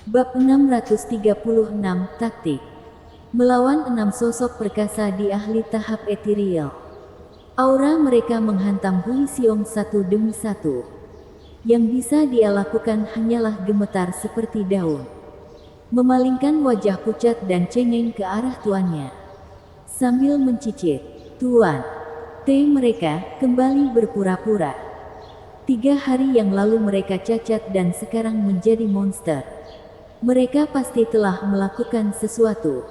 Bab 636 Taktik. Melawan 6 sosok perkasa di ahli tahap ethereal. Aura mereka menghantam Hui Xiong satu demi satu. Yang bisa dia lakukan hanyalah gemetar seperti daun. Memalingkan wajah pucat dan cengeng ke arah tuannya. Sambil mencicit, "Tuan." Mereka kembali berpura-pura. 3 hari yang lalu mereka cacat dan sekarang menjadi monster. Mereka pasti telah melakukan sesuatu.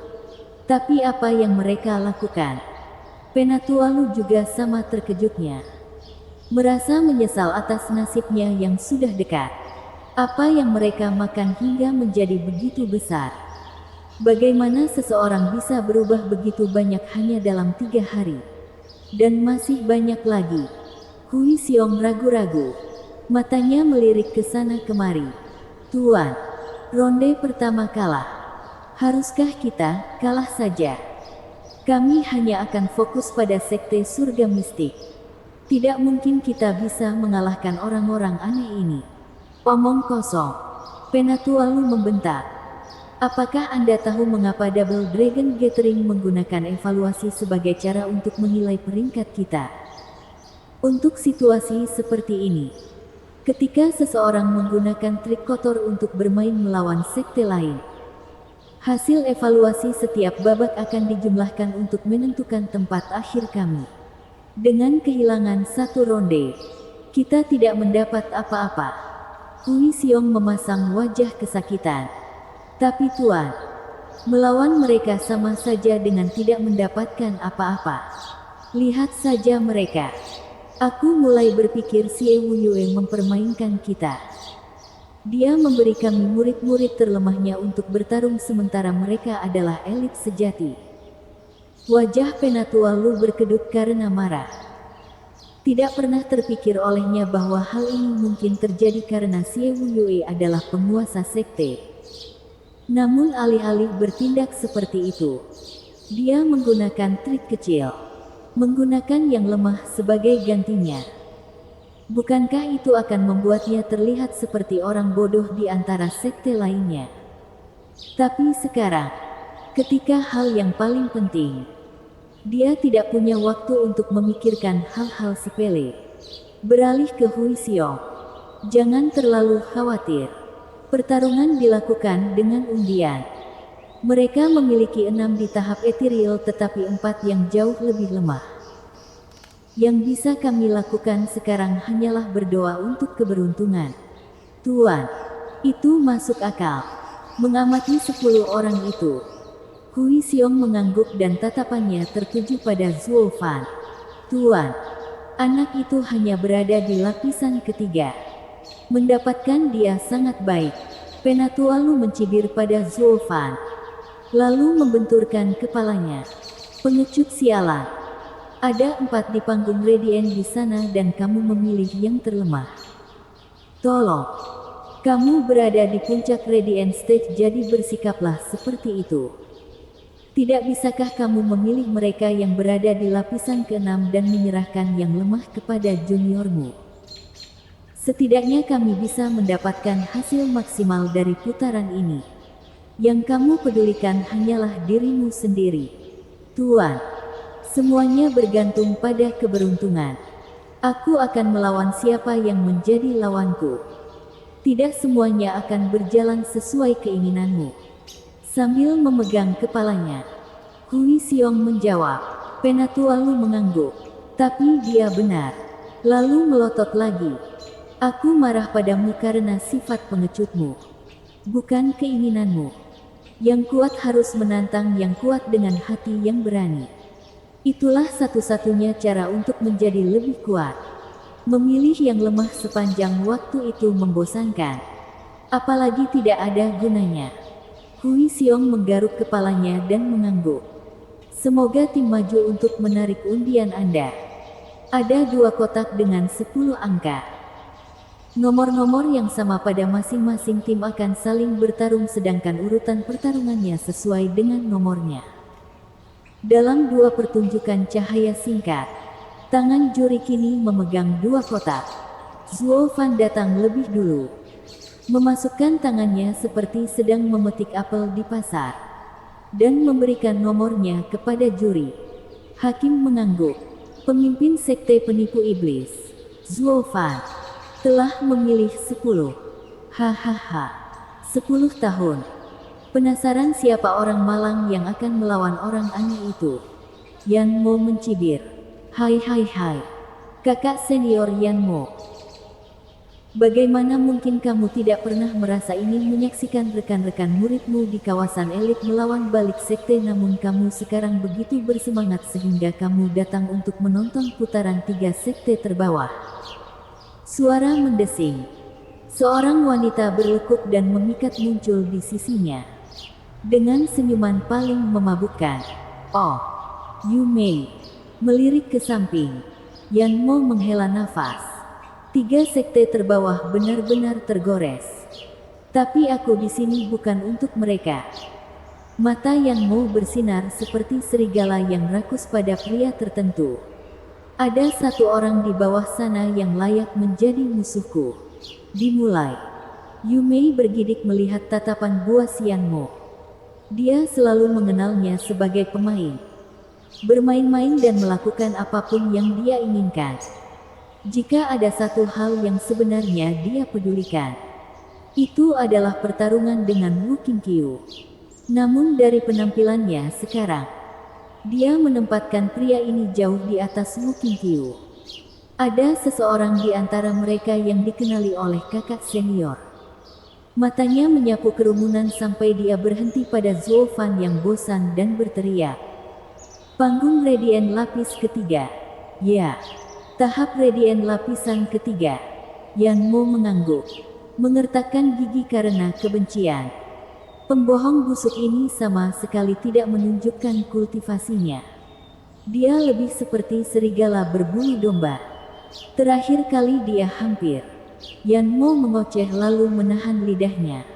Tapi apa yang mereka lakukan? Penatualu juga sama terkejutnya. Merasa menyesal atas nasibnya yang sudah dekat. Apa yang mereka makan hingga menjadi begitu besar? Bagaimana seseorang bisa berubah begitu banyak hanya dalam 3 hari? Dan masih banyak lagi. Hui Xiong ragu-ragu. Matanya melirik ke sana kemari. "Tuan, ronde pertama kalah. Haruskah kita kalah saja? Kami hanya akan fokus pada sekte surga mistik. Tidak mungkin kita bisa mengalahkan orang-orang aneh ini." "Omong kosong." Penatualu membentak. "Apakah Anda tahu mengapa Double Dragon Gathering menggunakan evaluasi sebagai cara untuk menilai peringkat kita? Untuk situasi seperti ini, ketika seseorang menggunakan trik kotor untuk bermain melawan sekte lain, hasil evaluasi setiap babak akan dijumlahkan untuk menentukan tempat akhir kami. Dengan kehilangan satu ronde, kita tidak mendapat apa-apa." Hui Xiong memasang wajah kesakitan. "Tapi Tuan, melawan mereka sama saja dengan tidak mendapatkan apa-apa. Lihat saja mereka. Aku mulai berpikir Xie Wuyue mempermainkan kita. Dia memberi kami murid-murid terlemahnya untuk bertarung sementara mereka adalah elit sejati." Wajah Penatualu berkedut karena marah. Tidak pernah terpikir olehnya bahwa hal ini mungkin terjadi karena Xie Wuyue adalah penguasa sekte. Namun alih-alih bertindak seperti itu, dia menggunakan trik kecil. Menggunakan yang lemah sebagai gantinya. Bukankah itu akan membuatnya terlihat seperti orang bodoh di antara sekte lainnya? Tapi sekarang, ketika hal yang paling penting, dia tidak punya waktu untuk memikirkan hal-hal sepele. Beralih ke Hui Xiong. "Jangan terlalu khawatir. Pertarungan dilakukan dengan undian. Mereka memiliki 6 di tahap ethereal tetapi 4 yang jauh lebih lemah. Yang bisa kami lakukan sekarang hanyalah berdoa untuk keberuntungan." "Tuan, itu masuk akal." Mengamati 10 orang itu, Hui Xiong mengangguk dan tatapannya tertuju pada Zhuo Fan. "Tuan, anak itu hanya berada di lapisan ketiga. Mendapatkan dia sangat baik." Penatualu mencibir pada Zhuo Fan, lalu membenturkan kepalanya. "Pengecut sialan. Ada 4 di panggung Radiant di sana dan kamu memilih yang terlemah. Tolong. Kamu berada di puncak Radiant Stage jadi bersikaplah seperti itu. Tidak bisakah kamu memilih mereka yang berada di lapisan ke-6 dan menyerahkan yang lemah kepada juniormu? Setidaknya kami bisa mendapatkan hasil maksimal dari putaran ini. Yang kamu pedulikan hanyalah dirimu sendiri. Tuan, semuanya bergantung pada keberuntungan. Aku akan melawan siapa yang menjadi lawanku. Tidak semuanya akan berjalan sesuai keinginanmu." Sambil memegang kepalanya, Hui Xiong menjawab. Penatualu mengangguk. "Tapi dia benar." Lalu melotot lagi. "Aku marah padamu karena sifat pengecutmu. Bukan keinginanmu. Yang kuat harus menantang yang kuat dengan hati yang berani. Itulah satu-satunya cara untuk menjadi lebih kuat. Memilih yang lemah sepanjang waktu itu membosankan. Apalagi tidak ada gunanya." Hui Xiong menggaruk kepalanya dan mengangguk. "Semoga tim maju untuk menarik undian Anda. Ada 2 kotak dengan 10 angka. Nomor-nomor yang sama pada masing-masing tim akan saling bertarung sedangkan urutan pertarungannya sesuai dengan nomornya." Dalam 2 pertunjukan cahaya singkat, tangan juri kini memegang 2 kotak. Zhuo Fan datang lebih dulu. memasukkan tangannya seperti sedang memetik apel di pasar, dan memberikan nomornya kepada juri. Hakim mengangguk. Pemimpin sekte penipu iblis, Zuo Fan, telah memilih 10. Hahaha. 10 tahun. Penasaran siapa orang malang yang akan melawan orang aneh itu? Yan Mo mencibir. Hai, kakak senior Yan Mo. Bagaimana mungkin kamu tidak pernah merasa ingin menyaksikan rekan-rekan muridmu di kawasan elit melawan balik sekte, namun kamu sekarang begitu bersemangat sehingga kamu datang untuk menonton putaran 3 sekte terbawah. Suara mendesing. Seorang wanita berlekuk dan memikat muncul di sisinya. Dengan senyuman paling memabukkan. Oh, Yu Mei. Melirik ke samping. Yan Mo menghela nafas. 3 sekte terbawah benar-benar tergores. Tapi aku di sini bukan untuk mereka. Mata Yan Mo bersinar seperti serigala yang rakus pada pria tertentu. Ada satu orang di bawah sana yang layak menjadi musuhku. Dimulai. Yu Mei bergidik melihat tatapan buas Yan Mo. Dia selalu mengenalnya sebagai pemain. Bermain-main dan melakukan apapun yang dia inginkan. Jika ada satu hal yang sebenarnya dia pedulikan, itu adalah pertarungan dengan Wu Qingqiu. Namun dari penampilannya sekarang, dia menempatkan pria ini jauh di atas Wu Qingqiu. Ada seseorang di antara mereka yang dikenali oleh kakak senior. Matanya menyapu kerumunan sampai dia berhenti pada Zuo Fan yang bosan dan berteriak. Panggung Radiant lapis ketiga. Ya. Tahap Radiant lapisan ketiga. Yan Mo mengangguk, mengertakkan gigi karena kebencian. Pembohong busuk ini sama sekali tidak menunjukkan kultivasinya. Dia lebih seperti serigala berbulu domba. Terakhir kali dia hampir. Yan Mo mengoceh lalu menahan lidahnya.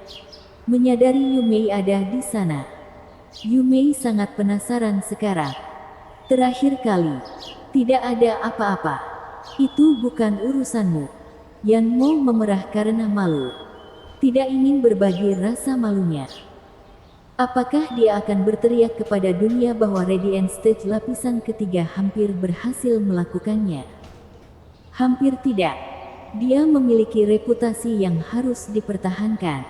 Menyadari Yu Mei ada di sana. Yu Mei sangat penasaran sekarang. Terakhir kali. Tidak ada apa-apa. Itu bukan urusanmu. Yan Mo memerah karena malu. Tidak ingin berbagi rasa malunya. Apakah dia akan berteriak kepada dunia bahwa Radiant Stage lapisan ketiga hampir berhasil melakukannya? Hampir tidak. Dia memiliki reputasi yang harus dipertahankan.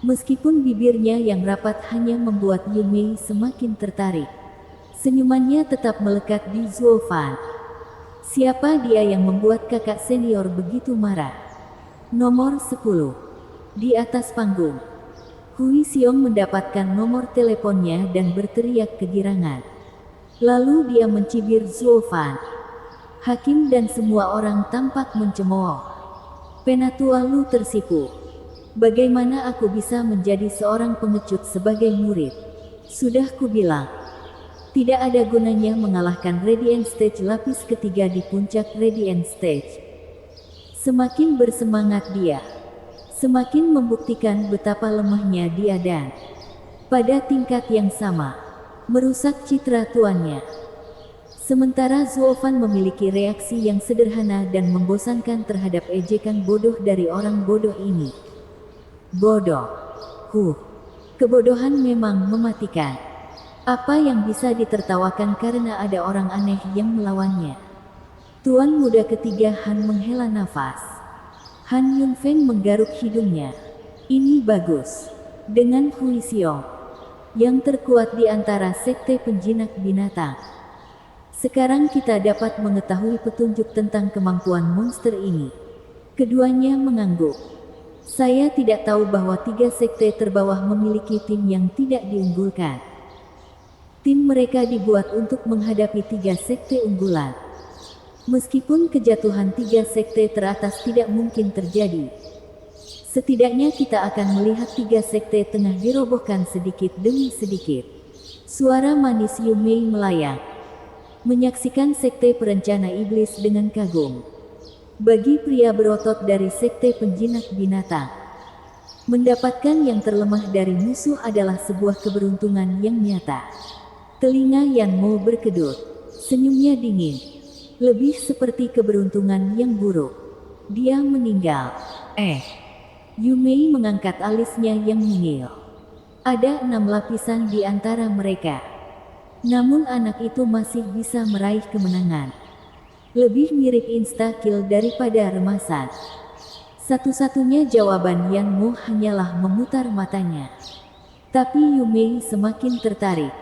Meskipun bibirnya yang rapat hanya membuat Yu Mei semakin tertarik, senyumannya tetap melekat di Zuo Fan. Siapa dia yang membuat kakak senior begitu marah? Nomor 10. Di atas panggung. Hui Xiong mendapatkan nomor teleponnya dan berteriak kegirangan. Lalu dia mencibir Zuo Fan. Hakim dan semua orang tampak mencemooh. Penatua Lu tersipu. Bagaimana aku bisa menjadi seorang pengecut sebagai murid? Sudah kubilang. Tidak ada gunanya mengalahkan Radiant Stage lapis ketiga di puncak Radiant Stage. Semakin bersemangat dia, semakin membuktikan betapa lemahnya dia dan, pada tingkat yang sama, merusak citra tuannya. Sementara Zuo Fan memiliki reaksi yang sederhana dan membosankan terhadap ejekan bodoh dari orang bodoh ini. Bodoh. Kebodohan memang mematikan. Apa yang bisa ditertawakan karena ada orang aneh yang melawannya? Tuan muda ketiga Han menghela nafas. Han Yunfeng menggaruk hidungnya. Ini bagus. Dengan Hui Xiong, yang terkuat di antara sekte penjinak binatang. Sekarang kita dapat mengetahui petunjuk tentang kemampuan monster ini. Keduanya mengangguk. Saya tidak tahu bahwa 3 sekte terbawah memiliki tim yang tidak diunggulkan. Tim mereka dibuat untuk menghadapi 3 sekte unggulan. Meskipun kejatuhan 3 sekte teratas tidak mungkin terjadi, setidaknya kita akan melihat 3 sekte tengah dirobohkan sedikit demi sedikit. Suara manis Yu Mei melayang. Menyaksikan sekte perencana iblis dengan kagum. Bagi pria berotot dari sekte penjinak binatang, mendapatkan yang terlemah dari musuh adalah sebuah keberuntungan yang nyata. Telinga Yan Mo berkedut. Senyumnya dingin. Lebih seperti keberuntungan yang buruk. Dia meninggal. Yumei mengangkat alisnya yang mungil. Ada 6 lapisan di antara mereka. Namun anak itu masih bisa meraih kemenangan. Lebih mirip insta-kill daripada remasan. Satu-satunya jawaban Yan Mo hanyalah memutar matanya. Tapi Yumei semakin tertarik.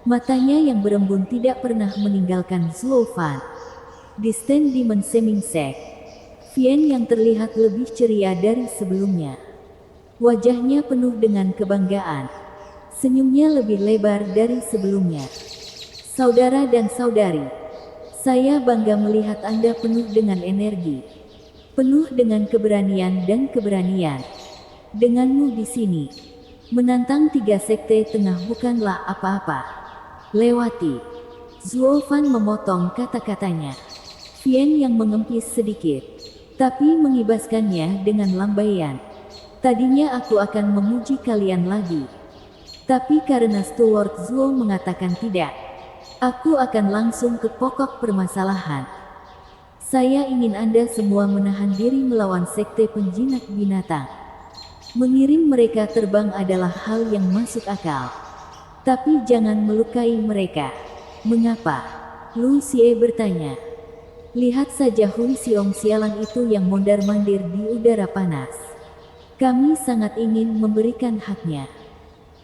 Matanya yang berembun tidak pernah meninggalkan Zuo Fan. Di stand Demon Semingsek, Vian yang terlihat lebih ceria dari sebelumnya. Wajahnya penuh dengan kebanggaan. Senyumnya lebih lebar dari sebelumnya. Saudara dan saudari, saya bangga melihat Anda penuh dengan energi. Penuh dengan keberanian dan keberanian. Denganmu di sini, menantang 3 sekte tengah bukanlah apa-apa. Lewati. Zuo Fan memotong kata-katanya. Vian yang mengempis sedikit, tapi mengibaskannya dengan lambaian. Tadinya aku akan memuji kalian lagi. Tapi karena Steward Zuo mengatakan tidak, aku akan langsung ke pokok permasalahan. Saya ingin Anda semua menahan diri melawan sekte penjinak binatang. Mengirim mereka terbang adalah hal yang masuk akal. Tapi jangan melukai mereka. Mengapa? Lu Xie bertanya. Lihat saja Hui Xiong sialan itu yang mondar-mandir di udara panas. Kami sangat ingin memberikan haknya.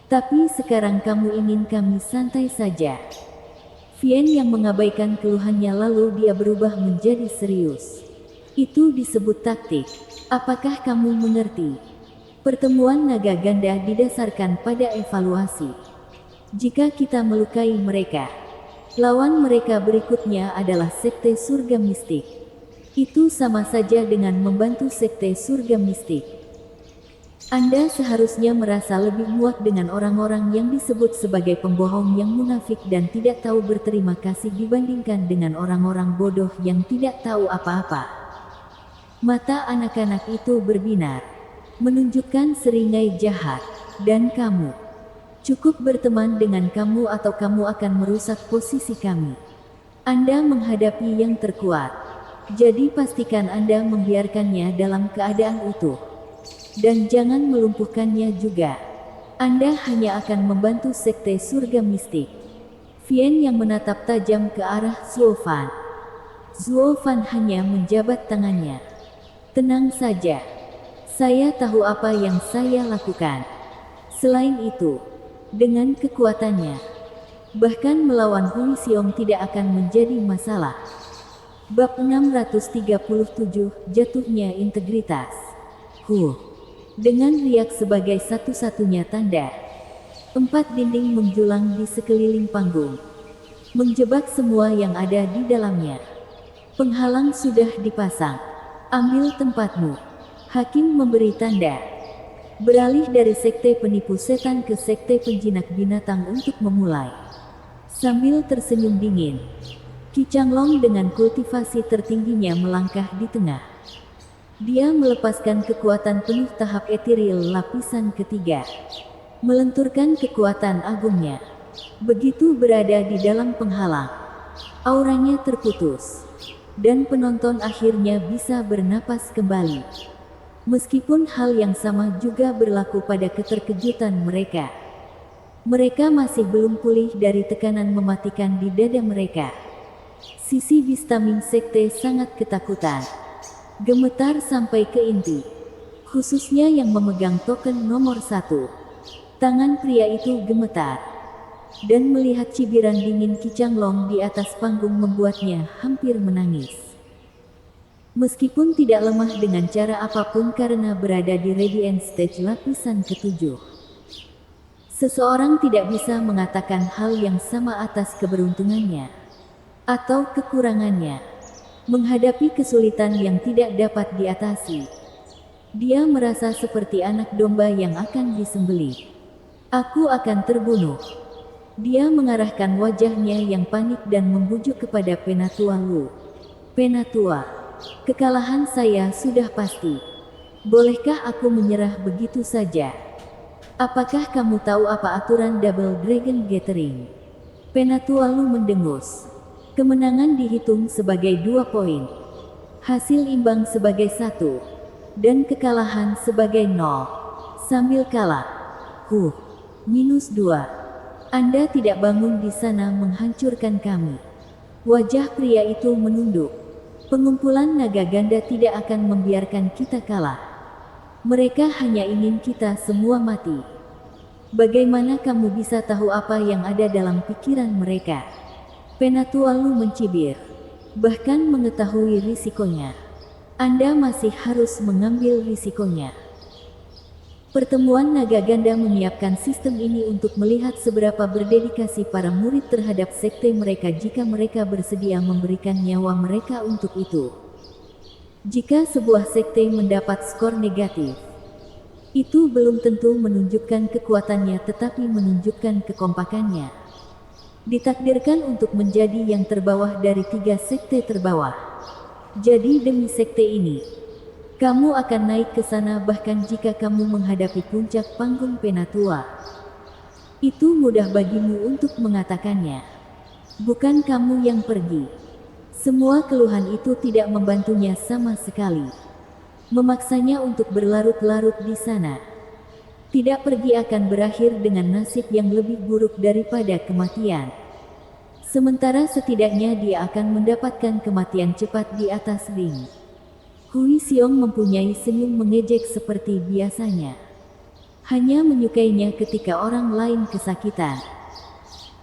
Tapi sekarang kamu ingin kami santai saja. Vian yang mengabaikan keluhannya lalu dia berubah menjadi serius. Itu disebut taktik. Apakah kamu mengerti? Pertemuan naga ganda didasarkan pada evaluasi. Jika kita melukai mereka, lawan mereka berikutnya adalah sekte surga mistik. Itu sama saja dengan membantu sekte surga mistik. Anda seharusnya merasa lebih muak dengan orang-orang yang disebut sebagai pembohong yang munafik dan tidak tahu berterima kasih dibandingkan dengan orang-orang bodoh yang tidak tahu apa-apa. Mata anak-anak itu berbinar, menunjukkan seringai jahat, dan kamu. Cukup berteman dengan kamu atau kamu akan merusak posisi kami. Anda menghadapi yang terkuat, jadi pastikan Anda membiarkannya dalam keadaan utuh. Dan jangan melumpuhkannya juga. Anda hanya akan membantu sekte surga mistik. Vian yang menatap tajam ke arah Zuo Fan. Zuo Fan hanya menjabat tangannya. Tenang saja. Saya tahu apa yang saya lakukan. Selain itu, dengan kekuatannya, bahkan melawan Hui Xiong tidak akan menjadi masalah. Bab 637, Jatuhnya Integritas. Dengan riak sebagai satu-satunya tanda, 4 dinding menjulang di sekeliling panggung, menjebak semua yang ada di dalamnya. Penghalang sudah dipasang. Ambil tempatmu. Hakim memberi tanda. Beralih dari sekte penipu setan ke sekte penjinak binatang untuk memulai. Sambil tersenyum dingin, Qi Changlong dengan kultivasi tertingginya melangkah di tengah. Dia melepaskan kekuatan penuh tahap etiril lapisan ketiga. Melenturkan kekuatan agungnya. Begitu berada di dalam penghalang, auranya terputus. Dan penonton akhirnya bisa bernapas kembali. Meskipun hal yang sama juga berlaku pada keterkejutan mereka. Mereka masih belum pulih dari tekanan mematikan di dada mereka. Sisi Bistaming Sekte sangat ketakutan. Gemetar sampai ke inti. Khususnya yang memegang token nomor 1. Tangan pria itu gemetar. Dan melihat cibiran dingin Qi Changlong di atas panggung membuatnya hampir menangis. Meskipun tidak lemah dengan cara apapun karena berada di Radiant Stage lapisan ke-7. Seseorang tidak bisa mengatakan hal yang sama atas keberuntungannya. Atau kekurangannya. Menghadapi kesulitan yang tidak dapat diatasi. Dia merasa seperti anak domba yang akan disembelih. Aku akan terbunuh. Dia mengarahkan wajahnya yang panik dan membujuk kepada Penatua Lu. Penatua, kekalahan saya sudah pasti. Bolehkah aku menyerah begitu saja? Apakah kamu tahu apa aturan Double Dragon Gathering? Penatua Lu mendengus. Kemenangan dihitung sebagai 2 poin. Hasil imbang sebagai 1. dan kekalahan sebagai 0. Sambil kalah. -2. Anda tidak bangun di sana menghancurkan kami. Wajah pria itu menunduk. Pengumpulan naga ganda tidak akan membiarkan kita kalah. Mereka hanya ingin kita semua mati. Bagaimana kamu bisa tahu apa yang ada dalam pikiran mereka? Penatualu mencibir. Bahkan mengetahui risikonya. Anda masih harus mengambil risikonya. Pertemuan naga ganda menyiapkan sistem ini untuk melihat seberapa berdedikasi para murid terhadap sekte mereka jika mereka bersedia memberikan nyawa mereka untuk itu. Jika sebuah sekte mendapat skor negatif, itu belum tentu menunjukkan kekuatannya tetapi menunjukkan kekompakannya. Ditakdirkan untuk menjadi yang terbawah dari 3 sekte terbawah. Jadi demi sekte ini, kamu akan naik ke sana bahkan jika kamu menghadapi puncak panggung Penatua. Itu mudah bagimu untuk mengatakannya. Bukan kamu yang pergi. Semua keluhan itu tidak membantunya sama sekali. Memaksanya untuk berlarut-larut di sana. Tidak pergi akan berakhir dengan nasib yang lebih buruk daripada kematian. Sementara setidaknya dia akan mendapatkan kematian cepat di atas ring. Hui Xiong mempunyai senyum mengejek seperti biasanya. Hanya menyukainya ketika orang lain kesakitan.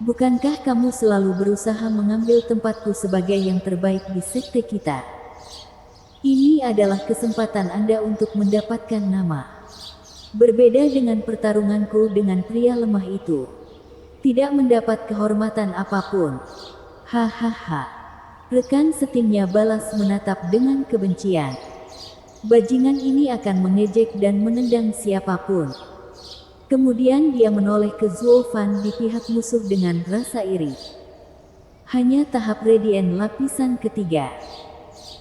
Bukankah kamu selalu berusaha mengambil tempatku sebagai yang terbaik di sekte kita? Ini adalah kesempatan Anda untuk mendapatkan nama. Berbeda dengan pertarunganku dengan pria lemah itu. Tidak mendapat kehormatan apapun. Hahaha. Rekan setimnya balas menatap dengan kebencian. Bajingan ini akan mengejek dan menendang siapapun. Kemudian dia menoleh ke Zuo Fan di pihak musuh dengan rasa iri. Hanya tahap Radiant lapisan ketiga.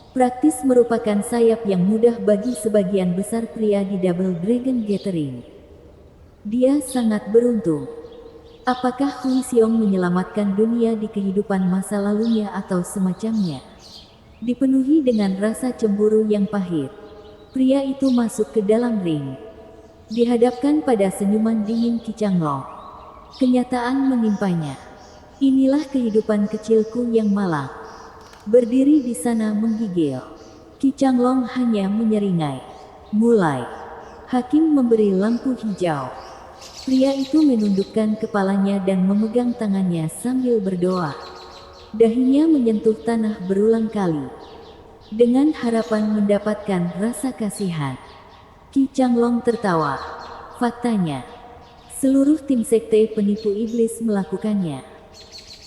Praktis merupakan sayap yang mudah bagi sebagian besar pria di Double Dragon Gathering. Dia sangat beruntung. Apakah Hui Xiong menyelamatkan dunia di kehidupan masa lalunya atau semacamnya? Dipenuhi dengan rasa cemburu yang pahit, pria itu masuk ke dalam ring. Dihadapkan pada senyuman dingin Qi Changlong. Kenyataan menimpanya. Inilah kehidupan kecilku yang malang. Berdiri di sana menggigil. Qi Changlong hanya menyeringai. Mulai. Hakim memberi lampu hijau. Pria itu menundukkan kepalanya dan memegang tangannya sambil berdoa. Dahinya menyentuh tanah berulang kali. Dengan harapan mendapatkan rasa kasihan. Qi Changlong tertawa. Faktanya, seluruh tim sekte penipu iblis melakukannya.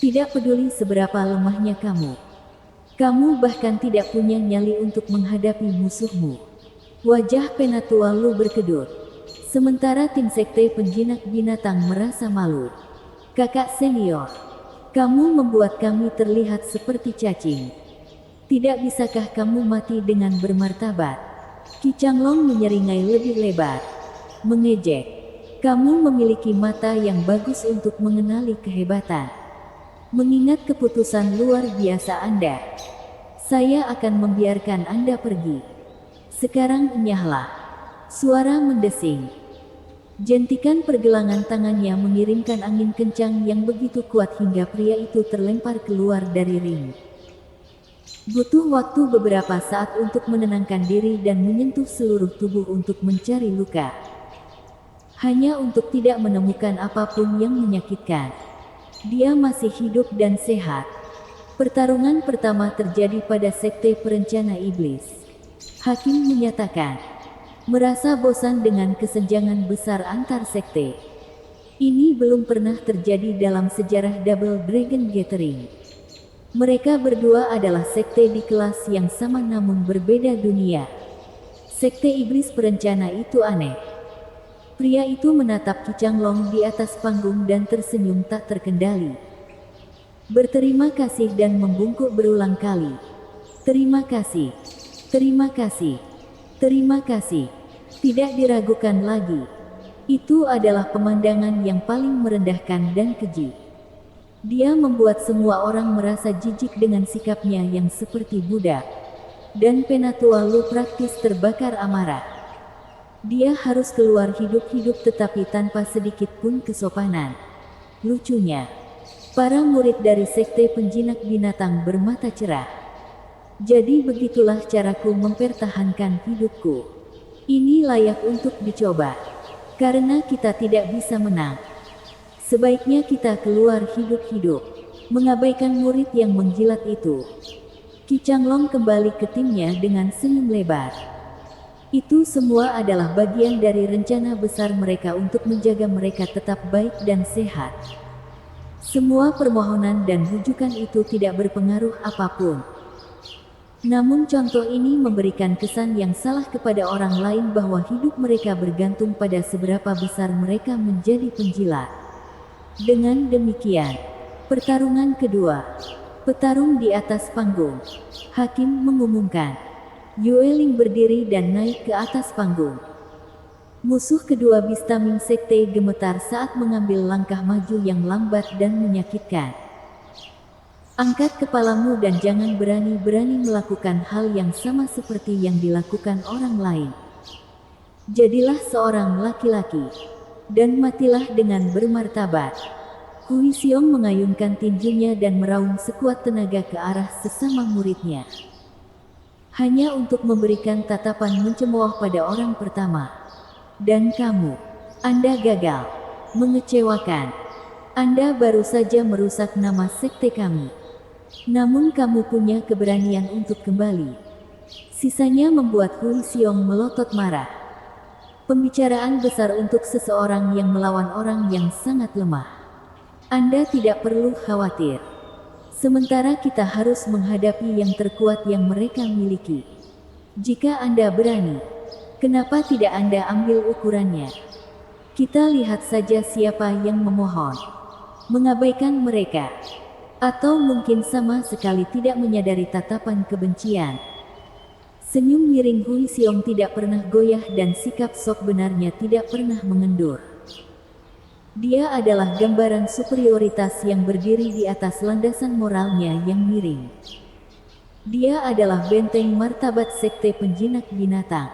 Tidak peduli seberapa lemahnya kamu. Kamu bahkan tidak punya nyali untuk menghadapi musuhmu. Wajah Penatua Lu berkedut. Sementara tim sekte penjinak binatang merasa malu. Kakak senior, kamu membuat kami terlihat seperti cacing. Tidak bisakah kamu mati dengan bermartabat? Qi Changlong menyeringai lebih lebar. Mengejek. Kamu memiliki mata yang bagus untuk mengenali kehebatan. Mengingat keputusan luar biasa Anda, saya akan membiarkan Anda pergi. Sekarang enyahlah. Suara mendesing. Jentikan pergelangan tangannya mengirimkan angin kencang yang begitu kuat hingga pria itu terlempar keluar dari ring. Butuh waktu beberapa saat untuk menenangkan diri dan menyentuh seluruh tubuh untuk mencari luka. Hanya untuk tidak menemukan apapun yang menyakitkan. Dia masih hidup dan sehat. Pertarungan pertama terjadi pada sekte perencana iblis. Hakim menyatakan. Merasa bosan dengan kesenjangan besar antar sekte. Ini belum pernah terjadi dalam sejarah Double Dragon Gathering. Mereka berdua adalah sekte di kelas yang sama namun berbeda dunia. Sekte iblis perencana itu aneh. Pria itu menatap Qi Changlong di atas panggung dan tersenyum tak terkendali. Berterima kasih dan membungkuk berulang kali. Terima kasih. Terima kasih. Terima kasih. Tidak diragukan lagi. Itu adalah pemandangan yang paling merendahkan dan keji. Dia membuat semua orang merasa jijik dengan sikapnya yang seperti budak. dan Penatua Lu praktis terbakar amarah. Dia harus keluar hidup-hidup tetapi tanpa sedikit pun kesopanan. Lucunya, para murid dari sekte penjinak binatang bermata cerah. Jadi begitulah caraku mempertahankan hidupku. Ini layak untuk dicoba. Karena kita tidak bisa menang. Sebaiknya kita keluar hidup-hidup. Mengabaikan murid yang menjilat itu. Qi Changlong kembali ke timnya dengan senyum lebar. Itu semua adalah bagian dari rencana besar mereka untuk menjaga mereka tetap baik dan sehat. Semua permohonan dan bujukan itu tidak berpengaruh apapun. Namun contoh ini memberikan kesan yang salah kepada orang lain bahwa hidup mereka bergantung pada seberapa besar mereka menjadi penjilat. Dengan demikian, pertarungan kedua. Petarung di atas panggung. Hakim mengumumkan. Yueling berdiri dan naik ke atas panggung. Musuh kedua Bistaming Sekte gemetar saat mengambil langkah maju yang lambat dan menyakitkan. Angkat kepalamu dan jangan berani-berani melakukan hal yang sama seperti yang dilakukan orang lain. Jadilah seorang laki-laki. Dan matilah dengan bermartabat. Hui Xiong mengayunkan tinjunya dan meraung sekuat tenaga ke arah sesama muridnya. Hanya untuk memberikan tatapan mencemooh pada orang pertama. Dan kamu, Anda gagal. Mengecewakan. Anda baru saja merusak nama sekte kami. Namun kamu punya keberanian untuk kembali. Sisanya membuat Hui Xiong melotot marah. Pembicaraan besar untuk seseorang yang melawan orang yang sangat lemah. Anda tidak perlu khawatir. Sementara kita harus menghadapi yang terkuat yang mereka miliki. Jika Anda berani, kenapa tidak Anda ambil ukurannya? Kita lihat saja siapa yang memohon. Mengabaikan mereka. Atau mungkin sama sekali tidak menyadari tatapan kebencian. Senyum miring Hui Xiong tidak pernah goyah dan sikap sok benarnya tidak pernah mengendur. Dia adalah gambaran superioritas yang berdiri di atas landasan moralnya yang miring. Dia adalah benteng martabat sekte penjinak binatang.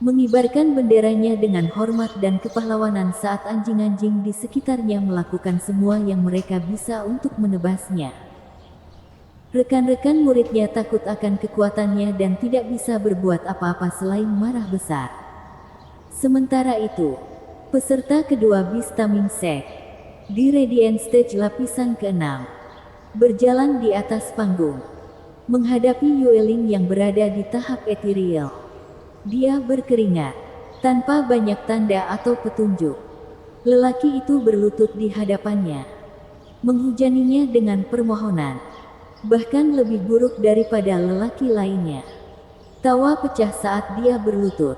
Mengibarkan benderanya dengan hormat dan kepahlawanan saat anjing-anjing di sekitarnya melakukan semua yang mereka bisa untuk menebasnya. Rekan-rekan muridnya takut akan kekuatannya dan tidak bisa berbuat apa-apa selain marah besar. Sementara itu, peserta kedua Bistaming Sect di Radiant Stage lapisan ke-6 berjalan di atas panggung, menghadapi Yueling yang berada di tahap ethereal. Dia berkeringat, tanpa banyak tanda atau petunjuk. Lelaki itu berlutut di hadapannya, menghujaninya dengan permohonan. Bahkan lebih buruk daripada lelaki lainnya. Tawa pecah saat dia berlutut.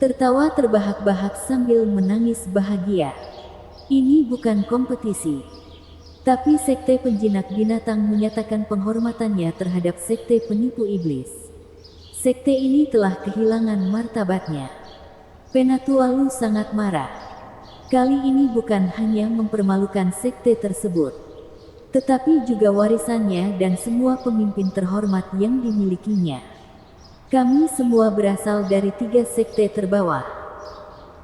Tertawa terbahak-bahak sambil menangis bahagia. Ini bukan kompetisi. Tapi sekte penjinak binatang menyatakan penghormatannya terhadap sekte penipu iblis. Sekte ini telah kehilangan martabatnya. Penatua Lu sangat marah. Kali ini bukan hanya mempermalukan sekte tersebut, tetapi juga warisannya dan semua pemimpin terhormat yang dimilikinya. Kami semua berasal dari 3 sekte terbawah.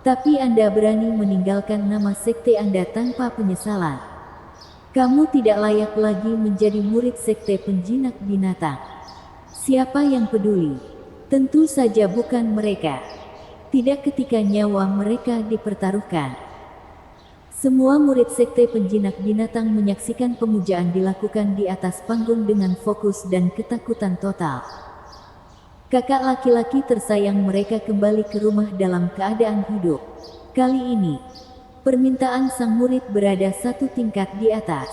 Tapi Anda berani meninggalkan nama sekte Anda tanpa penyesalan. Kamu tidak layak lagi menjadi murid sekte penjinak binatang. Siapa yang peduli? Tentu saja bukan mereka. Tidak ketika nyawa mereka dipertaruhkan. Semua murid sekte penjinak binatang menyaksikan pemujaan dilakukan di atas panggung dengan fokus dan ketakutan total. Kakak laki-laki tersayang mereka kembali ke rumah dalam keadaan hidup. Kali ini, permintaan sang murid berada satu tingkat di atas.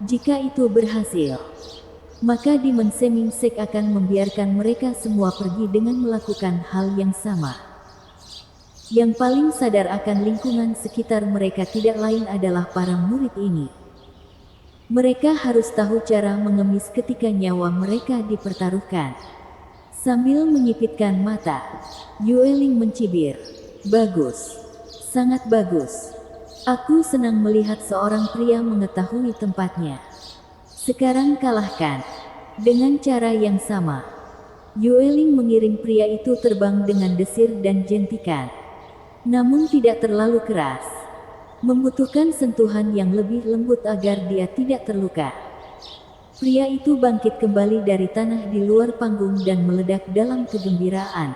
Jika itu berhasil, maka Demon Seming Sect akan membiarkan mereka semua pergi dengan melakukan hal yang sama. Yang paling sadar akan lingkungan sekitar mereka tidak lain adalah para murid ini. Mereka harus tahu cara mengemis ketika nyawa mereka dipertaruhkan. Sambil menyipitkan mata, Yueling mencibir. Bagus. Sangat bagus. Aku senang melihat seorang pria mengetahui tempatnya. Sekarang kalahkan. Dengan cara yang sama. Yueling mengiring pria itu terbang dengan desir dan jentikan. Namun tidak terlalu keras. Membutuhkan sentuhan yang lebih lembut agar dia tidak terluka. Pria itu bangkit kembali dari tanah di luar panggung dan meledak dalam kegembiraan.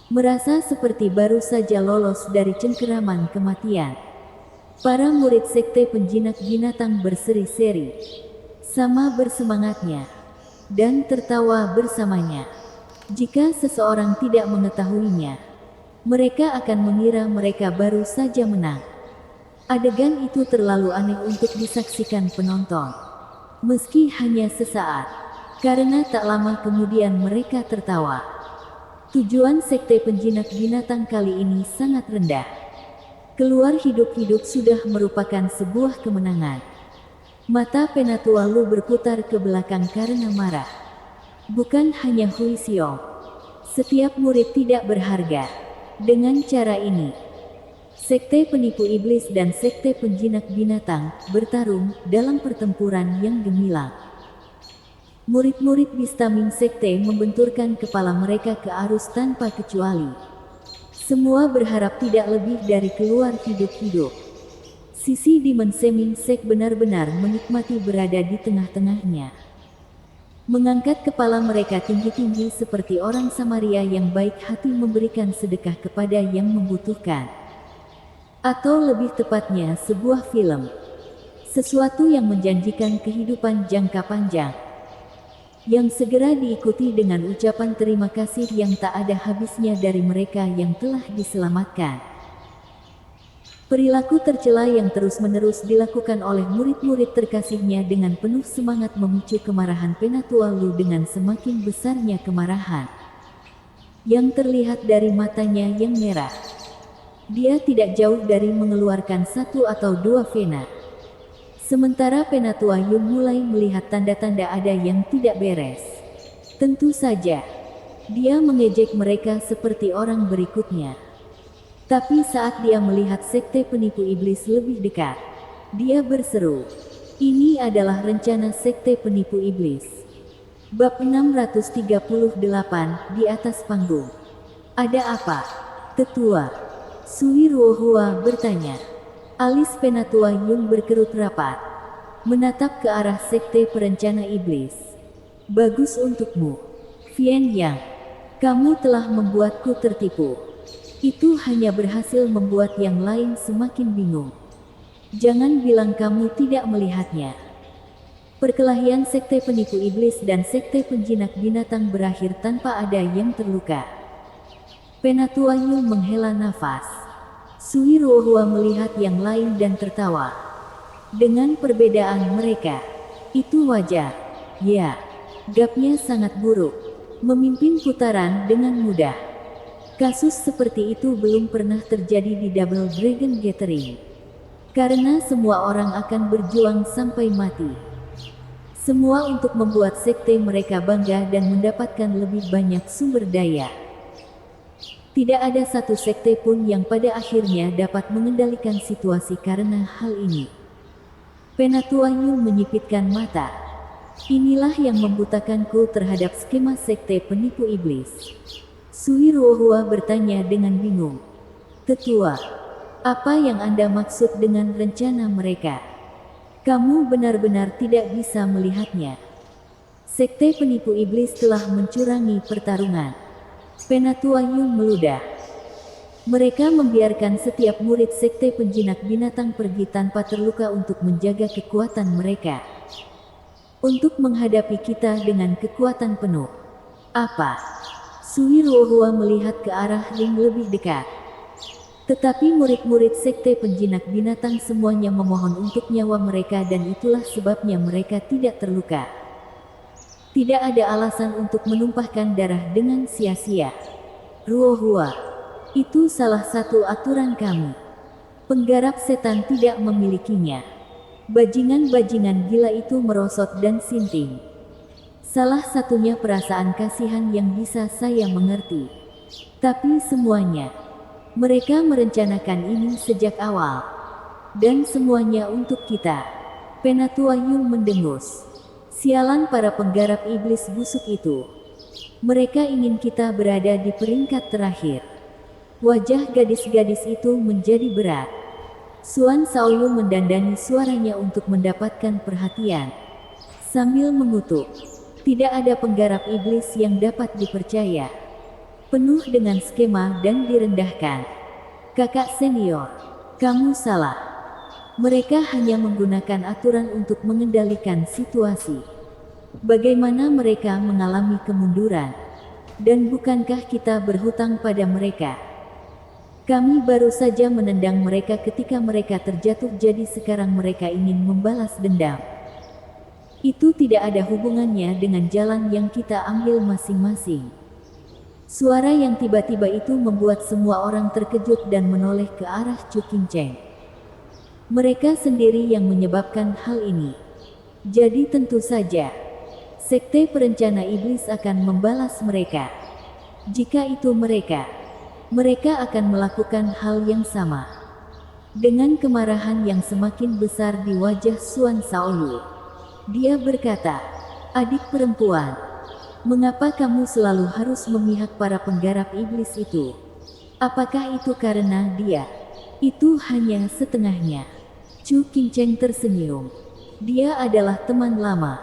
Merasa seperti baru saja lolos dari cengkeraman kematian. Para murid sekte penjinak binatang berseri-seri. Sama bersemangatnya. Dan tertawa bersamanya. Jika seseorang tidak mengetahuinya, mereka akan mengira mereka baru saja menang. Adegan itu terlalu aneh untuk disaksikan penonton. Meski hanya sesaat, karena tak lama kemudian mereka tertawa. Tujuan sekte penjinak binatang kali ini sangat rendah. Keluar hidup-hidup sudah merupakan sebuah kemenangan. Mata Penatua Lu berputar ke belakang karena marah. Bukan hanya Hui Xiong. Setiap murid tidak berharga. Dengan cara ini, sekte penipu iblis dan sekte penjinak binatang bertarung dalam pertempuran yang gemilang. Murid-murid Bistaming sekte membenturkan kepala mereka ke arus tanpa kecuali. Semua berharap tidak lebih dari keluar hidup-hidup. Sisi Demon Seming Sek benar-benar menikmati berada di tengah-tengahnya. Mengangkat kepala mereka tinggi-tinggi seperti orang Samaria yang baik hati memberikan sedekah kepada yang membutuhkan. Atau lebih tepatnya sebuah film. Sesuatu yang menjanjikan kehidupan jangka panjang. Yang segera diikuti dengan ucapan terima kasih yang tak ada habisnya dari mereka yang telah diselamatkan. Perilaku tercela yang terus-menerus dilakukan oleh murid-murid terkasihnya dengan penuh semangat memicu kemarahan Penatua Lu dengan semakin besarnya kemarahan. Yang terlihat dari matanya yang merah. Dia tidak jauh dari mengeluarkan satu atau dua vena. Sementara Penatua Yun mulai melihat tanda-tanda ada yang tidak beres. Tentu saja, dia mengejek mereka seperti orang berikutnya. Tapi saat dia melihat sekte penipu iblis lebih dekat, dia berseru, "Ini adalah rencana sekte penipu iblis." Bab 638 di atas panggung. Ada apa? Tetua Sui Ruohua bertanya. Alis Penatua Yun berkerut rapat. Menatap ke arah sekte perencana iblis. Bagus untukmu, Vian Yang. Kamu telah membuatku tertipu. Itu hanya berhasil membuat yang lain semakin bingung. Jangan bilang kamu tidak melihatnya. Perkelahian sekte penipu iblis dan sekte penjinak binatang berakhir tanpa ada yang terluka. Penatua Yun menghela nafas. Sui Ruohua melihat yang lain dan tertawa. Dengan perbedaan mereka, itu wajar. Ya, gapnya sangat buruk. Memimpin putaran dengan mudah. Kasus seperti itu belum pernah terjadi di Double Dragon Gathering. Karena semua orang akan berjuang sampai mati. Semua untuk membuat sekte mereka bangga dan mendapatkan lebih banyak sumber daya. Tidak ada satu sekte pun yang pada akhirnya dapat mengendalikan situasi karena hal ini. Penatua Yun menyipitkan mata. Inilah yang membutakanku terhadap skema sekte penipu iblis. Sui Ruohua bertanya dengan bingung. Tetua, apa yang Anda maksud dengan rencana mereka? Kamu benar-benar tidak bisa melihatnya. Sekte penipu iblis telah mencurangi pertarungan. Penatua Yun meludah. Mereka membiarkan setiap murid sekte penjinak binatang pergi tanpa terluka untuk menjaga kekuatan mereka. Untuk menghadapi kita dengan kekuatan penuh. Apa? Sui Ruohua melihat ke arah ring lebih dekat. Tetapi murid-murid sekte penjinak binatang semuanya memohon untuk nyawa mereka dan itulah sebabnya mereka tidak terluka. Tidak ada alasan untuk menumpahkan darah dengan sia-sia. Ruohua, itu salah satu aturan kami. Penggarap setan tidak memilikinya. Bajingan-bajingan gila itu merosot dan sinting. Salah satunya perasaan kasihan yang bisa saya mengerti. Tapi semuanya, mereka merencanakan ini sejak awal. Dan semuanya untuk kita. Penatua Yun mendengus. Sialan para penggarap iblis busuk itu. Mereka ingin kita berada di peringkat terakhir. Wajah gadis-gadis itu menjadi berat. Suan Shaoyu mendandani suaranya untuk mendapatkan perhatian. Sambil mengutuk, tidak ada penggarap iblis yang dapat dipercaya. Penuh dengan skema dan direndahkan. Kakak senior, kamu salah. Mereka hanya menggunakan aturan untuk mengendalikan situasi. Bagaimana mereka mengalami kemunduran? Dan bukankah kita berhutang pada mereka? Kami baru saja menendang mereka ketika mereka terjatuh, jadi sekarang mereka ingin membalas dendam. Itu tidak ada hubungannya dengan jalan yang kita ambil masing-masing. Suara yang tiba-tiba itu membuat semua orang terkejut dan menoleh ke arah Chu Qingcheng. Mereka sendiri yang menyebabkan hal ini. Jadi tentu saja, Sekte Perencana Iblis akan membalas mereka. Jika itu mereka akan melakukan hal yang sama. Dengan kemarahan yang semakin besar di wajah Suan Shaoyu, dia berkata, "Adik perempuan, mengapa kamu selalu harus memihak para penggarap iblis itu? Apakah itu karena dia? Itu hanya setengahnya." Chu Qingcheng tersenyum. Dia adalah teman lama.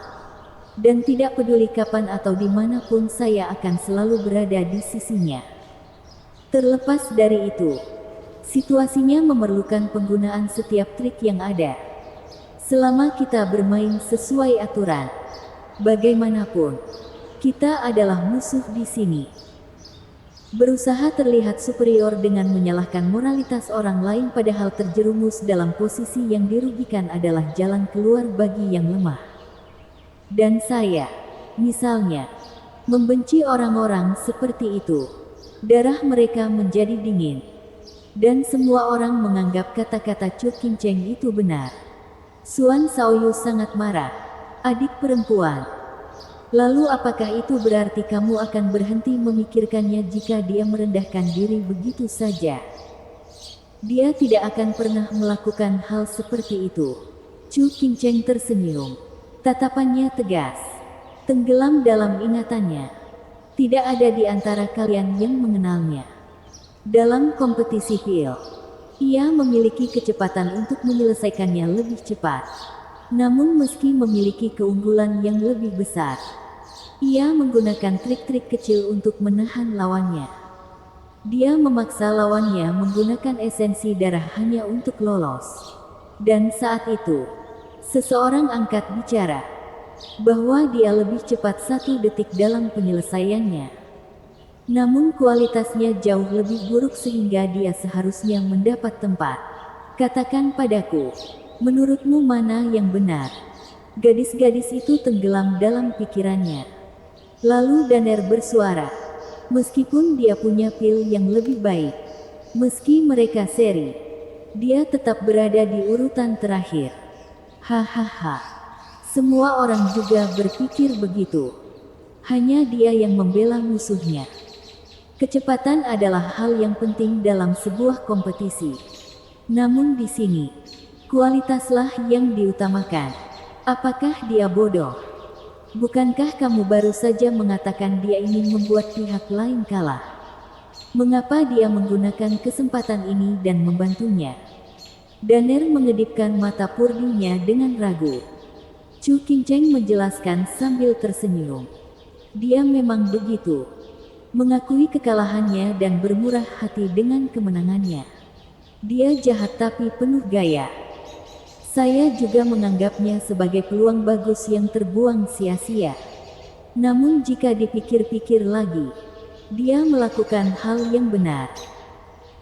Dan tidak peduli kapan atau dimanapun saya akan selalu berada di sisinya. Terlepas dari itu, situasinya memerlukan penggunaan setiap trik yang ada. Selama kita bermain sesuai aturan, bagaimanapun, kita adalah musuh di sini. Berusaha terlihat superior dengan menyalahkan moralitas orang lain padahal terjerumus dalam posisi yang dirugikan adalah jalan keluar bagi yang lemah. Dan saya, misalnya, membenci orang-orang seperti itu. Darah mereka menjadi dingin. Dan semua orang menganggap kata-kata Chu Qingcheng itu benar. Suan Shaoyu sangat marah. Adik perempuan. Lalu apakah itu berarti kamu akan berhenti memikirkannya jika dia merendahkan diri begitu saja? Dia tidak akan pernah melakukan hal seperti itu. Chu Qingcheng tersenyum. Tatapannya tegas. Tenggelam dalam ingatannya. Tidak ada di antara kalian yang mengenalnya. Dalam kompetisi pil, ia memiliki kecepatan untuk menyelesaikannya lebih cepat. Namun meski memiliki keunggulan yang lebih besar, ia menggunakan trik-trik kecil untuk menahan lawannya. Dia memaksa lawannya menggunakan esensi darah hanya untuk lolos. Dan saat itu, seseorang angkat bicara bahwa dia lebih cepat 1 detik dalam penyelesaiannya. Namun kualitasnya jauh lebih buruk sehingga dia seharusnya mendapat tempat. Katakan padaku, menurutmu mana yang benar? Gadis-gadis itu tenggelam dalam pikirannya. Lalu Daner bersuara, meskipun dia punya pil yang lebih baik, meski mereka seri, dia tetap berada di urutan terakhir. Hahaha. Semua orang juga berpikir begitu. Hanya dia yang membela musuhnya. Kecepatan adalah hal yang penting dalam sebuah kompetisi. Namun di sini, kualitaslah yang diutamakan. Apakah dia bodoh? Bukankah kamu baru saja mengatakan dia ingin membuat pihak lain kalah? Mengapa dia menggunakan kesempatan ini dan membantunya? Daner mengedipkan mata purninya dengan ragu. Chu Qingcheng menjelaskan sambil tersenyum. Dia memang begitu. Mengakui kekalahannya dan bermurah hati dengan kemenangannya. Dia jahat tapi penuh gaya. Saya juga menganggapnya sebagai peluang bagus yang terbuang sia-sia. Namun jika dipikir-pikir lagi, dia melakukan hal yang benar.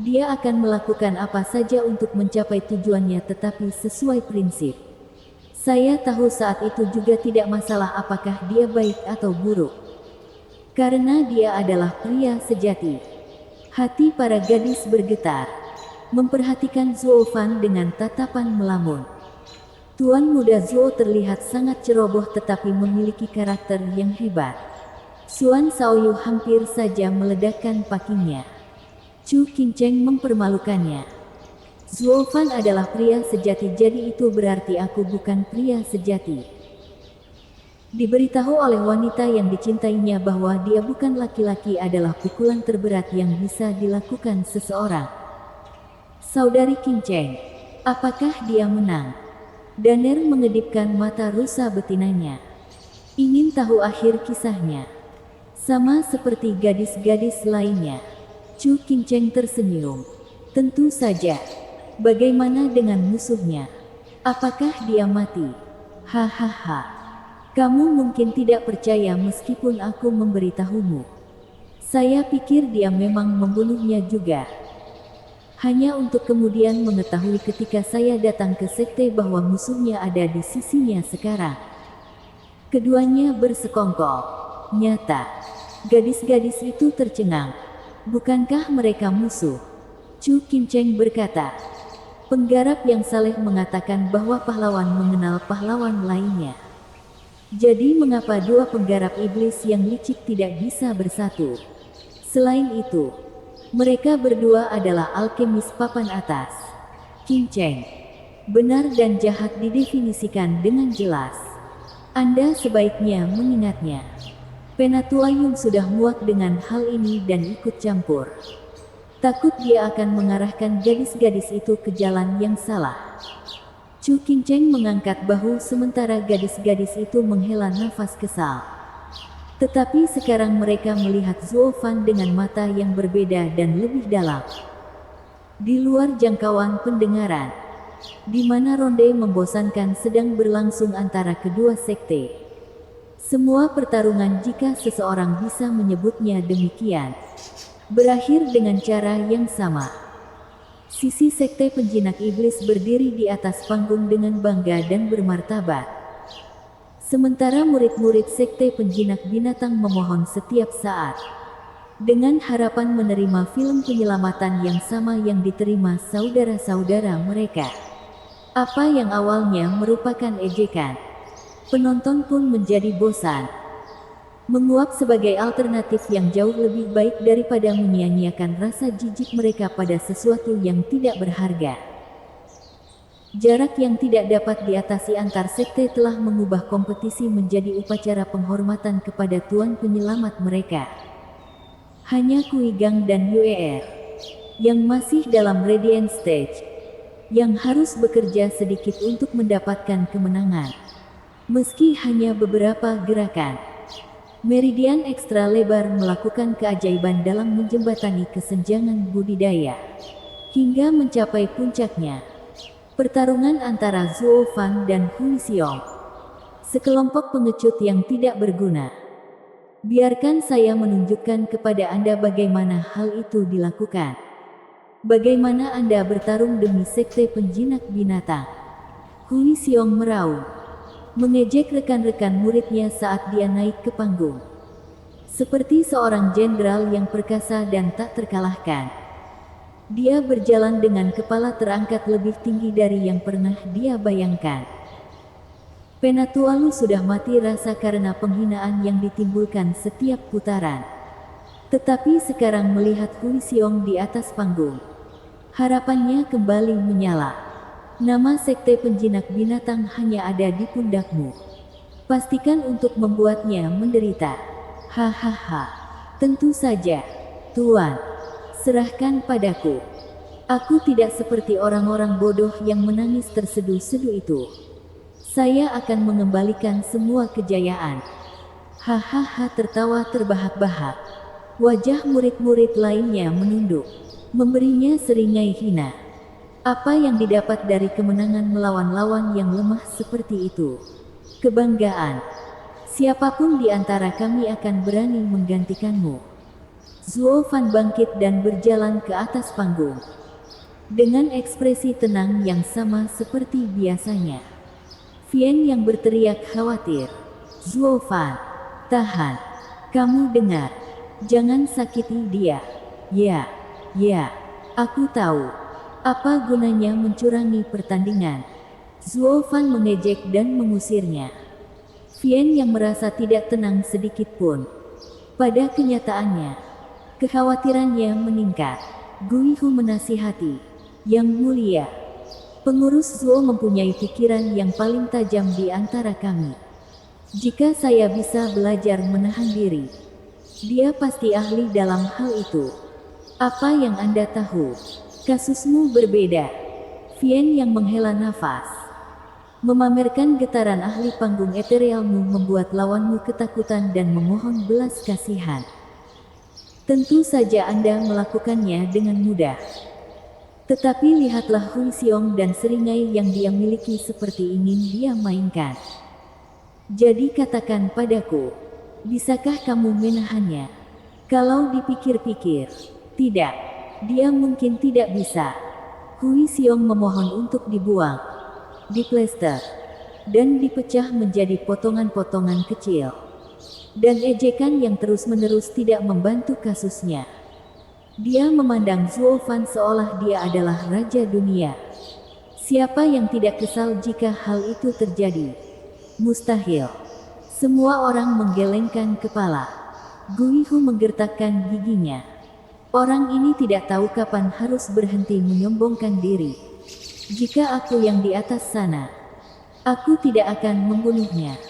Dia akan melakukan apa saja untuk mencapai tujuannya tetapi sesuai prinsip. Saya tahu saat itu juga tidak masalah apakah dia baik atau buruk. Karena dia adalah pria sejati. Hati para gadis bergetar. Memperhatikan Zhou Fan dengan tatapan melamun. Tuan muda Zhou terlihat sangat ceroboh tetapi memiliki karakter yang hebat. Suan Shaoyu hampir saja meledakkan pakinya. Chu Qingcheng mempermalukannya. Zhou Fan adalah pria sejati, jadi itu berarti aku bukan pria sejati. Diberitahu oleh wanita yang dicintainya bahwa dia bukan laki-laki adalah pukulan terberat yang bisa dilakukan seseorang. Saudari Kinceng, apakah dia menang? Daner mengedipkan mata rusa betinanya. Ingin tahu akhir kisahnya. Sama seperti gadis-gadis lainnya. Chu Kinceng tersenyum. Tentu saja. Bagaimana dengan musuhnya? Apakah dia mati? Hahaha. Kamu mungkin tidak percaya meskipun aku memberitahumu. Saya pikir dia memang membunuhnya juga. Hanya untuk kemudian mengetahui ketika saya datang ke sekte bahwa musuhnya ada di sisinya sekarang. Keduanya bersekongkol. Nyata. Gadis-gadis itu tercengang. Bukankah mereka musuh? Chu Kinceng berkata. Penggarap yang saleh mengatakan bahwa pahlawan mengenal pahlawan lainnya. Jadi mengapa dua penggarap iblis yang licik tidak bisa bersatu? Selain itu, mereka berdua adalah alkemis papan atas. Kinceng. Benar dan jahat didefinisikan dengan jelas. Anda sebaiknya mengingatnya. Penatuayun sudah muak dengan hal ini dan ikut campur. Takut dia akan mengarahkan gadis-gadis itu ke jalan yang salah. Chu Kinceng mengangkat bahu sementara gadis-gadis itu menghela nafas kesal. Tetapi sekarang mereka melihat Zuo Fan dengan mata yang berbeda dan lebih dalam. Di luar jangkauan pendengaran, di mana ronde membosankan sedang berlangsung antara kedua sekte. Semua pertarungan, jika seseorang bisa menyebutnya demikian, berakhir dengan cara yang sama. Sisi sekte penjinak iblis berdiri di atas panggung dengan bangga dan bermartabat. Sementara murid-murid sekte penjinak binatang memohon setiap saat. Dengan harapan menerima film penyelamatan yang sama yang diterima saudara-saudara mereka. Apa yang awalnya merupakan ejekan, penonton pun menjadi bosan. Menguap sebagai alternatif yang jauh lebih baik daripada menyia-nyiakan rasa jijik mereka pada sesuatu yang tidak berharga. Jarak yang tidak dapat diatasi antar sekte telah mengubah kompetisi menjadi upacara penghormatan kepada tuan penyelamat mereka. Hanya Kui Gang dan Yue yang masih dalam Radiant Stage, yang harus bekerja sedikit untuk mendapatkan kemenangan. Meski hanya beberapa gerakan, meridian ekstra lebar melakukan keajaiban dalam menjembatani kesenjangan budidaya, hingga mencapai puncaknya. Pertarungan antara Zuo Fan dan Hui Xiong. Sekelompok pengecut yang tidak berguna. Biarkan saya menunjukkan kepada Anda bagaimana hal itu dilakukan. Bagaimana Anda bertarung demi sekte penjinak binatang. Hui Xiong meraung, mengejek rekan-rekan muridnya saat dia naik ke panggung. Seperti seorang jenderal yang perkasa dan tak terkalahkan. Dia berjalan dengan kepala terangkat lebih tinggi dari yang pernah dia bayangkan. Penatualu sudah mati rasa karena penghinaan yang ditimbulkan setiap putaran. Tetapi sekarang melihat Hui Xiong di atas panggung, harapannya kembali menyala. Nama sekte penjinak binatang hanya ada di pundakmu. Pastikan untuk membuatnya menderita. Hahaha. Tentu saja, Tuan. Serahkan padaku. Aku tidak seperti orang-orang bodoh yang menangis terseduh-seduh itu. Saya akan mengembalikan semua kejayaan. Hahaha, tertawa terbahak-bahak. Wajah murid-murid lainnya menunduk, memberinya seringai hina. Apa yang didapat dari kemenangan melawan lawan yang lemah seperti itu? Kebanggaan. Siapapun di antara kami akan berani menggantikanmu. Zuo Fan bangkit dan berjalan ke atas panggung. Dengan ekspresi tenang yang sama seperti biasanya. Vian yang berteriak khawatir. Zuo Fan, tahan. Kamu dengar. Jangan sakiti dia. Ya, aku tahu. Apa gunanya mencurangi pertandingan? Zuo Fan mengejek dan mengusirnya. Vian yang merasa tidak tenang sedikit pun. Pada kenyataannya, kekhawatirannya meningkat. Gui Hu menasihati, Yang mulia, pengurus Zuo mempunyai pikiran yang paling tajam di antara kami. Jika saya bisa belajar menahan diri, dia pasti ahli dalam hal itu. Apa yang Anda tahu? Kasusmu berbeda. Vien yang menghela nafas. Memamerkan getaran ahli panggung etherealmu membuat lawanmu ketakutan dan memohon belas kasihan. Tentu saja Anda melakukannya dengan mudah. Tetapi lihatlah Hui Xiong dan seringai yang dia miliki seperti ingin dia mainkan. Jadi katakan padaku, bisakah kamu menahannya? Kalau dipikir-pikir, tidak. Dia mungkin tidak bisa. Hui Xiong memohon untuk dibuang, diplester, dan dipecah menjadi potongan-potongan kecil. Dan ejekan yang terus-menerus tidak membantu kasusnya. Dia memandang Zhuo Fan seolah dia adalah raja dunia. Siapa yang tidak kesal jika hal itu terjadi? Mustahil. Semua orang menggelengkan kepala. Gui Hu menggertakkan giginya. Orang ini tidak tahu kapan harus berhenti menyombongkan diri. Jika aku yang di atas sana, aku tidak akan membunuhnya.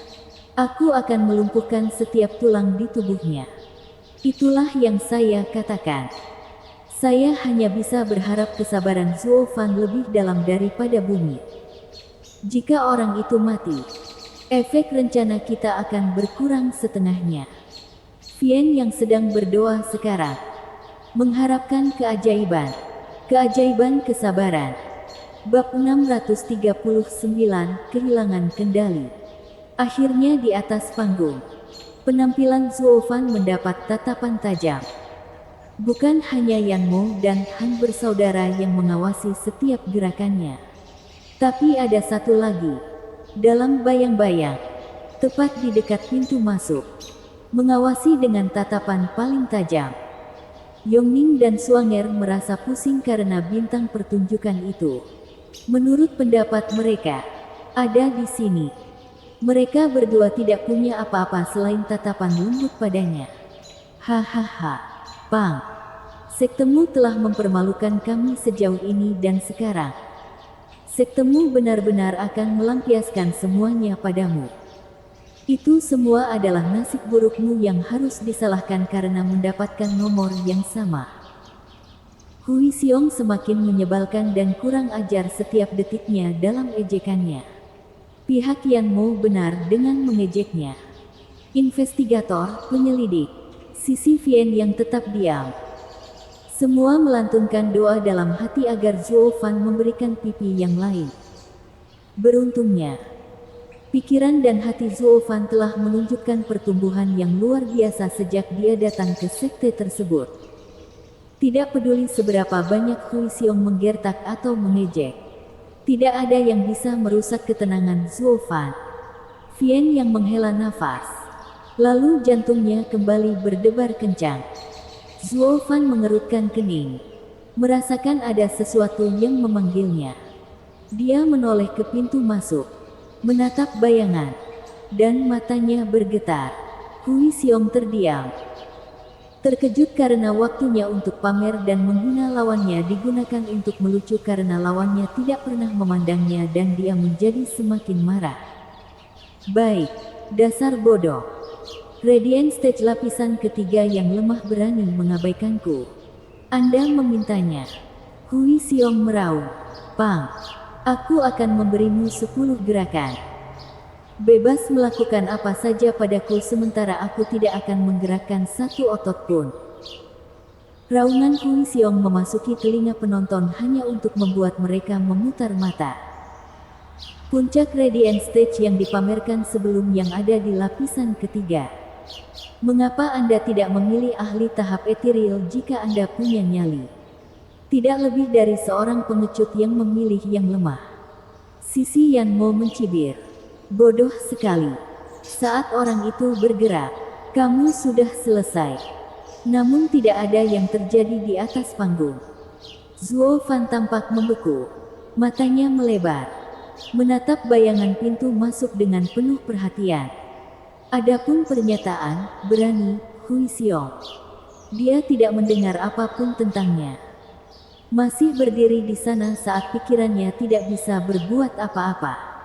Aku akan melumpuhkan setiap tulang di tubuhnya. Itulah yang saya katakan. Saya hanya bisa berharap kesabaran Zhuo Fan lebih dalam daripada bumi. Jika orang itu mati, efek rencana kita akan berkurang setengahnya. Vien yang sedang berdoa sekarang, mengharapkan keajaiban. Keajaiban kesabaran. Bab 639, Kehilangan Kendali. Akhirnya di atas panggung, penampilan Zhuo Fan mendapat tatapan tajam. Bukan hanya Yan Mo dan Han bersaudara yang mengawasi setiap gerakannya. Tapi ada satu lagi. Dalam bayang-bayang, tepat di dekat pintu masuk, mengawasi dengan tatapan paling tajam. Yongning dan Suanger merasa pusing karena bintang pertunjukan itu. Menurut pendapat mereka, ada di sini. Mereka berdua tidak punya apa-apa selain tatapan lembut padanya. Hahaha, Pang. Sektemu telah mempermalukan kami sejauh ini dan sekarang sektemu benar-benar akan melampiaskan semuanya padamu. Itu semua adalah nasib burukmu yang harus disalahkan karena mendapatkan nomor yang sama. Hui Xiong semakin menyebalkan dan kurang ajar setiap detiknya dalam ejekannya. Pihak Yan Mo benar dengan mengejeknya. Investigator, penyelidik, sisi Vien yang tetap diam. Semua melantunkan doa dalam hati agar Zhuo Fan memberikan pipi yang lain. Beruntungnya, pikiran dan hati Zhuo Fan telah menunjukkan pertumbuhan yang luar biasa sejak dia datang ke sekte tersebut. Tidak peduli seberapa banyak Hui Xiong menggertak atau mengejek, tidak ada yang bisa merusak ketenangan Zhuo Fan. Vien yang menghela nafas, lalu jantungnya kembali berdebar kencang. Zhuo Fan mengerutkan kening, merasakan ada sesuatu yang memanggilnya. Dia menoleh ke pintu masuk, menatap bayangan, dan matanya bergetar. Hui Xiong terdiam, terkejut karena waktunya untuk pamer dan menghina lawannya digunakan untuk melucu karena lawannya tidak pernah memandangnya dan dia menjadi semakin marah. Baik, dasar bodoh. Radiant Stage lapisan ketiga yang lemah berani mengabaikanku. Anda memintanya. Hui Xiong meraung. Pang, aku akan memberimu 10 gerakan. Bebas melakukan apa saja padaku sementara aku tidak akan menggerakkan satu otot pun. Raungan Hui Xiong memasuki telinga penonton hanya untuk membuat mereka memutar mata. Puncak Radiant Stage yang dipamerkan sebelum yang ada di lapisan ketiga. Mengapa Anda tidak memilih ahli tahap ethereal jika Anda punya nyali? Tidak lebih dari seorang pengecut yang memilih yang lemah. Sisi Yan Mo mencibir. Bodoh sekali. Saat orang itu bergerak, kamu sudah selesai. Namun tidak ada yang terjadi di atas panggung. Zhuo Fan tampak membeku. Matanya melebar, menatap bayangan pintu masuk dengan penuh perhatian. Adapun pernyataan, berani, Hui Xiong, dia tidak mendengar apapun tentangnya. Masih berdiri di sana saat pikirannya tidak bisa berbuat apa-apa.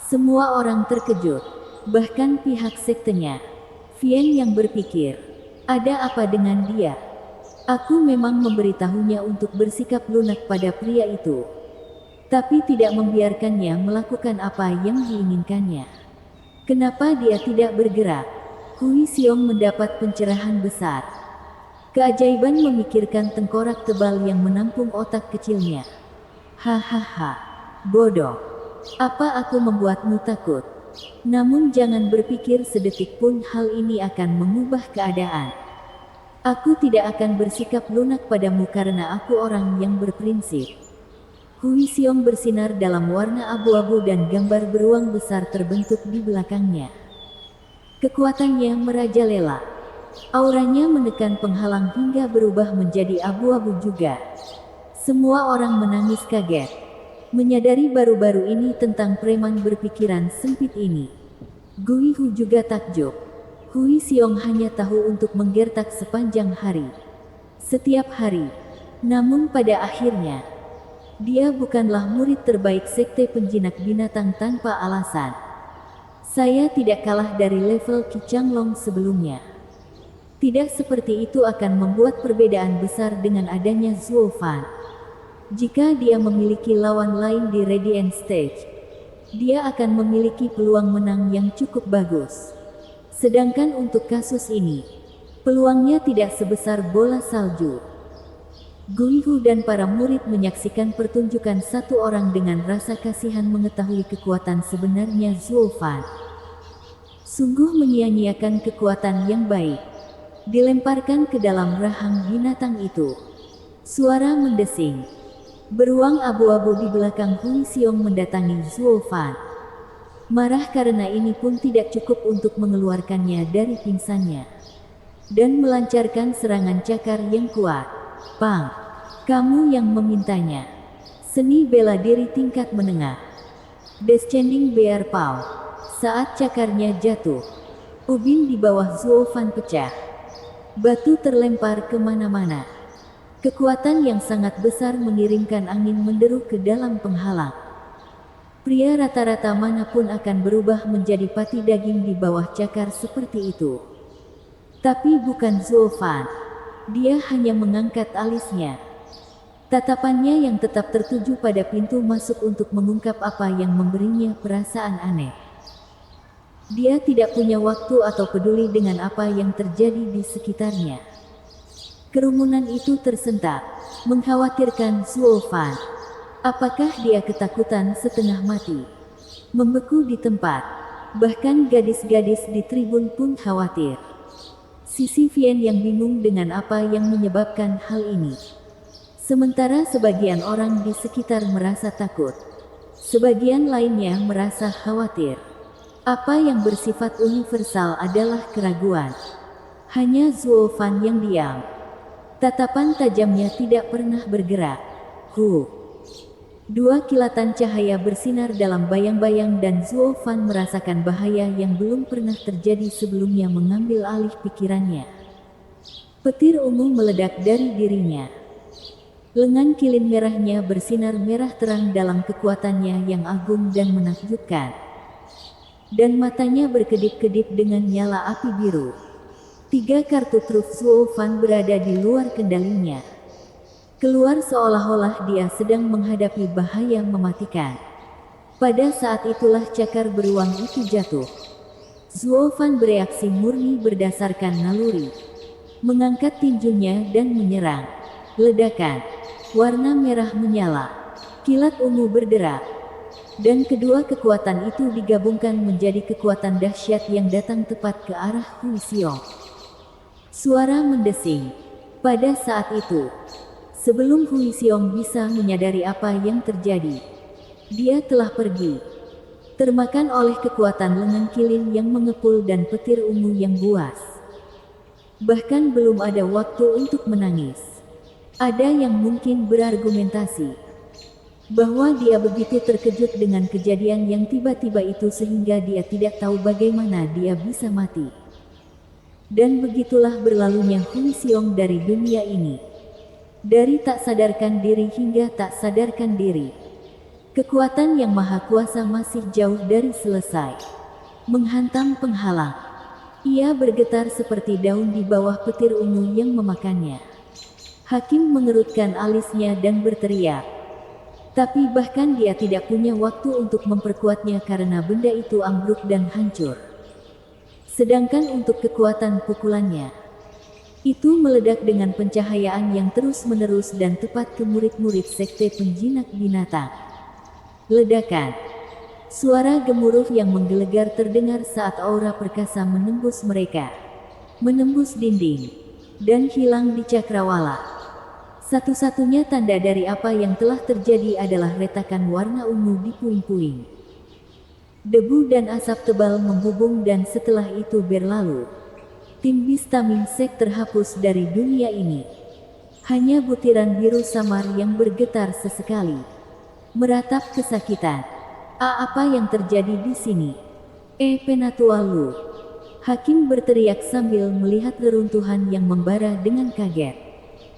Semua orang terkejut. bahkan pihak sektenya. Vian yang berpikir, ada apa dengan dia? Aku memang memberitahunya untuk bersikap lunak pada pria itu, tapi tidak membiarkannya melakukan apa yang diinginkannya. Kenapa dia tidak bergerak? Hui Xiong mendapat pencerahan besar. Keajaiban memikirkan tengkorak tebal yang menampung otak kecilnya. Hahaha, bodoh. Apa aku membuatmu takut? Namun jangan berpikir sedetik pun hal ini akan mengubah keadaan. Aku tidak akan bersikap lunak padamu karena aku orang yang berprinsip. Hui Xiong bersinar dalam warna abu-abu dan gambar beruang besar terbentuk di belakangnya. Kekuatannya merajalela. Auranya menekan penghalang hingga berubah menjadi abu-abu juga. Semua orang menangis kaget, menyadari baru-baru ini tentang preman berpikiran sempit ini. Gui Hu juga takjub. Hui Xiong hanya tahu untuk menggertak sepanjang hari. Setiap hari. Namun pada akhirnya, dia bukanlah murid terbaik sekte penjinak binatang tanpa alasan. Saya tidak kalah dari level Qi Changlong sebelumnya. Tidak seperti itu akan membuat perbedaan besar dengan adanya Zhuo Fan. Jika dia memiliki lawan lain di Radiant Stage, dia akan memiliki peluang menang yang cukup bagus. Sedangkan untuk kasus ini, peluangnya tidak sebesar bola salju. Gui Hu dan para murid menyaksikan pertunjukan satu orang dengan rasa kasihan mengetahui kekuatan sebenarnya Zhuo Fan. Sungguh menyia-nyiakan kekuatan yang baik. Dilemparkan ke dalam rahang binatang itu. Suara mendesing. Beruang abu-abu di belakang Hui Xiong mendatangi Zhuo Fan. Marah karena ini pun tidak cukup untuk mengeluarkannya dari pingsannya. Dan melancarkan serangan cakar yang kuat. Pang! Kamu yang memintanya. Seni bela diri tingkat menengah. Descending Bear Paw. Saat cakarnya jatuh, ubin di bawah Zhuo Fan pecah. Batu terlempar kemana-mana. Kekuatan yang sangat besar mengirimkan angin menderu ke dalam penghalang. Pria rata-rata manapun akan berubah menjadi pati daging di bawah cakar seperti itu. Tapi bukan Zhuo Fan. Dia hanya mengangkat alisnya. Tatapannya yang tetap tertuju pada pintu masuk untuk mengungkap apa yang memberinya perasaan aneh. Dia tidak punya waktu atau peduli dengan apa yang terjadi di sekitarnya. Kerumunan itu tersentak, mengkhawatirkan Zhuo Fan. Apakah dia ketakutan setengah mati? Membeku di tempat. Bahkan gadis-gadis di tribun pun khawatir. Sisi Vian yang bingung dengan apa yang menyebabkan hal ini. Sementara sebagian orang di sekitar merasa takut. Sebagian lainnya merasa khawatir. Apa yang bersifat universal adalah keraguan. Hanya Zhuo Fan yang diam. Tatapan tajamnya tidak pernah bergerak. Dua kilatan cahaya bersinar dalam bayang-bayang dan Zhuo Fan merasakan bahaya yang belum pernah terjadi sebelumnya mengambil alih pikirannya. Petir ungu meledak dari dirinya. Lengan kilin merahnya bersinar merah terang dalam kekuatannya yang agung dan menakjubkan. Dan matanya berkedip-kedip dengan nyala api biru. 3 kartu truf Zhuo Fan berada di luar kendalinya. Keluar seolah-olah dia sedang menghadapi bahaya mematikan. Pada saat itulah cakar beruang itu jatuh. Zhuo Fan bereaksi murni berdasarkan naluri. Mengangkat tinjunya dan menyerang. Ledakan. Warna merah menyala. Kilat ungu berderak. Dan kedua kekuatan itu digabungkan menjadi kekuatan dahsyat yang datang tepat ke arah Hui Xiong. Suara mendesing. Pada saat itu, sebelum Hui Xiong bisa menyadari apa yang terjadi, dia telah pergi. Termakan oleh kekuatan lengan kilin yang mengepul dan petir ungu yang buas. Bahkan belum ada waktu untuk menangis. Ada yang mungkin berargumentasi bahwa dia begitu terkejut dengan kejadian yang tiba-tiba itu sehingga dia tidak tahu bagaimana dia bisa mati. Dan begitulah berlalunya Hui Xiong dari dunia ini. Dari tak sadarkan diri hingga tak sadarkan diri. Kekuatan yang maha kuasa masih jauh dari selesai. menghantam penghalang. Ia bergetar seperti daun di bawah petir ungu yang memakannya. Hakim mengerutkan alisnya dan berteriak. Tapi bahkan dia tidak punya waktu untuk memperkuatnya karena benda itu ambruk dan hancur. Sedangkan untuk kekuatan pukulannya, itu meledak dengan pencahayaan yang terus-menerus dan tepat ke murid-murid sekte penjinak binatang. Ledakan. Suara gemuruh yang menggelegar terdengar saat aura perkasa menembus mereka, menembus dinding, dan hilang di cakrawala. Satu-satunya tanda dari apa yang telah terjadi adalah retakan warna ungu di puing-puing. Debu dan asap tebal menghubung dan setelah itu berlalu. Tim Bistaminsek terhapus dari dunia ini. Hanya butiran biru samar yang bergetar sesekali, meratap kesakitan. Apa yang terjadi di sini? Penatua Lu. Hakim berteriak sambil melihat reruntuhan yang membara dengan kaget.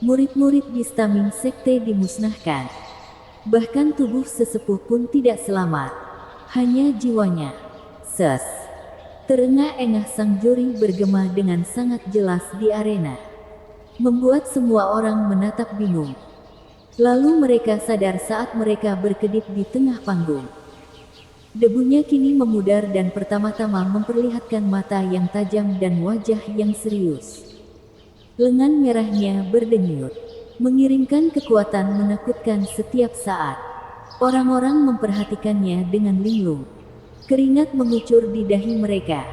Murid-murid Bistamin Sekte dimusnahkan. Bahkan tubuh sesepuh pun tidak selamat. Hanya jiwanya. Ses. Terengah-engah sang juri bergema dengan sangat jelas di arena, membuat semua orang menatap bingung. Lalu mereka sadar saat mereka berkedip di tengah panggung. Debunya kini memudar dan pertama-tama memperlihatkan mata yang tajam dan wajah yang serius. Lengan merahnya berdenyut, mengirimkan kekuatan menakutkan setiap saat. Orang-orang memperhatikannya dengan linglung. Keringat mengucur di dahi mereka.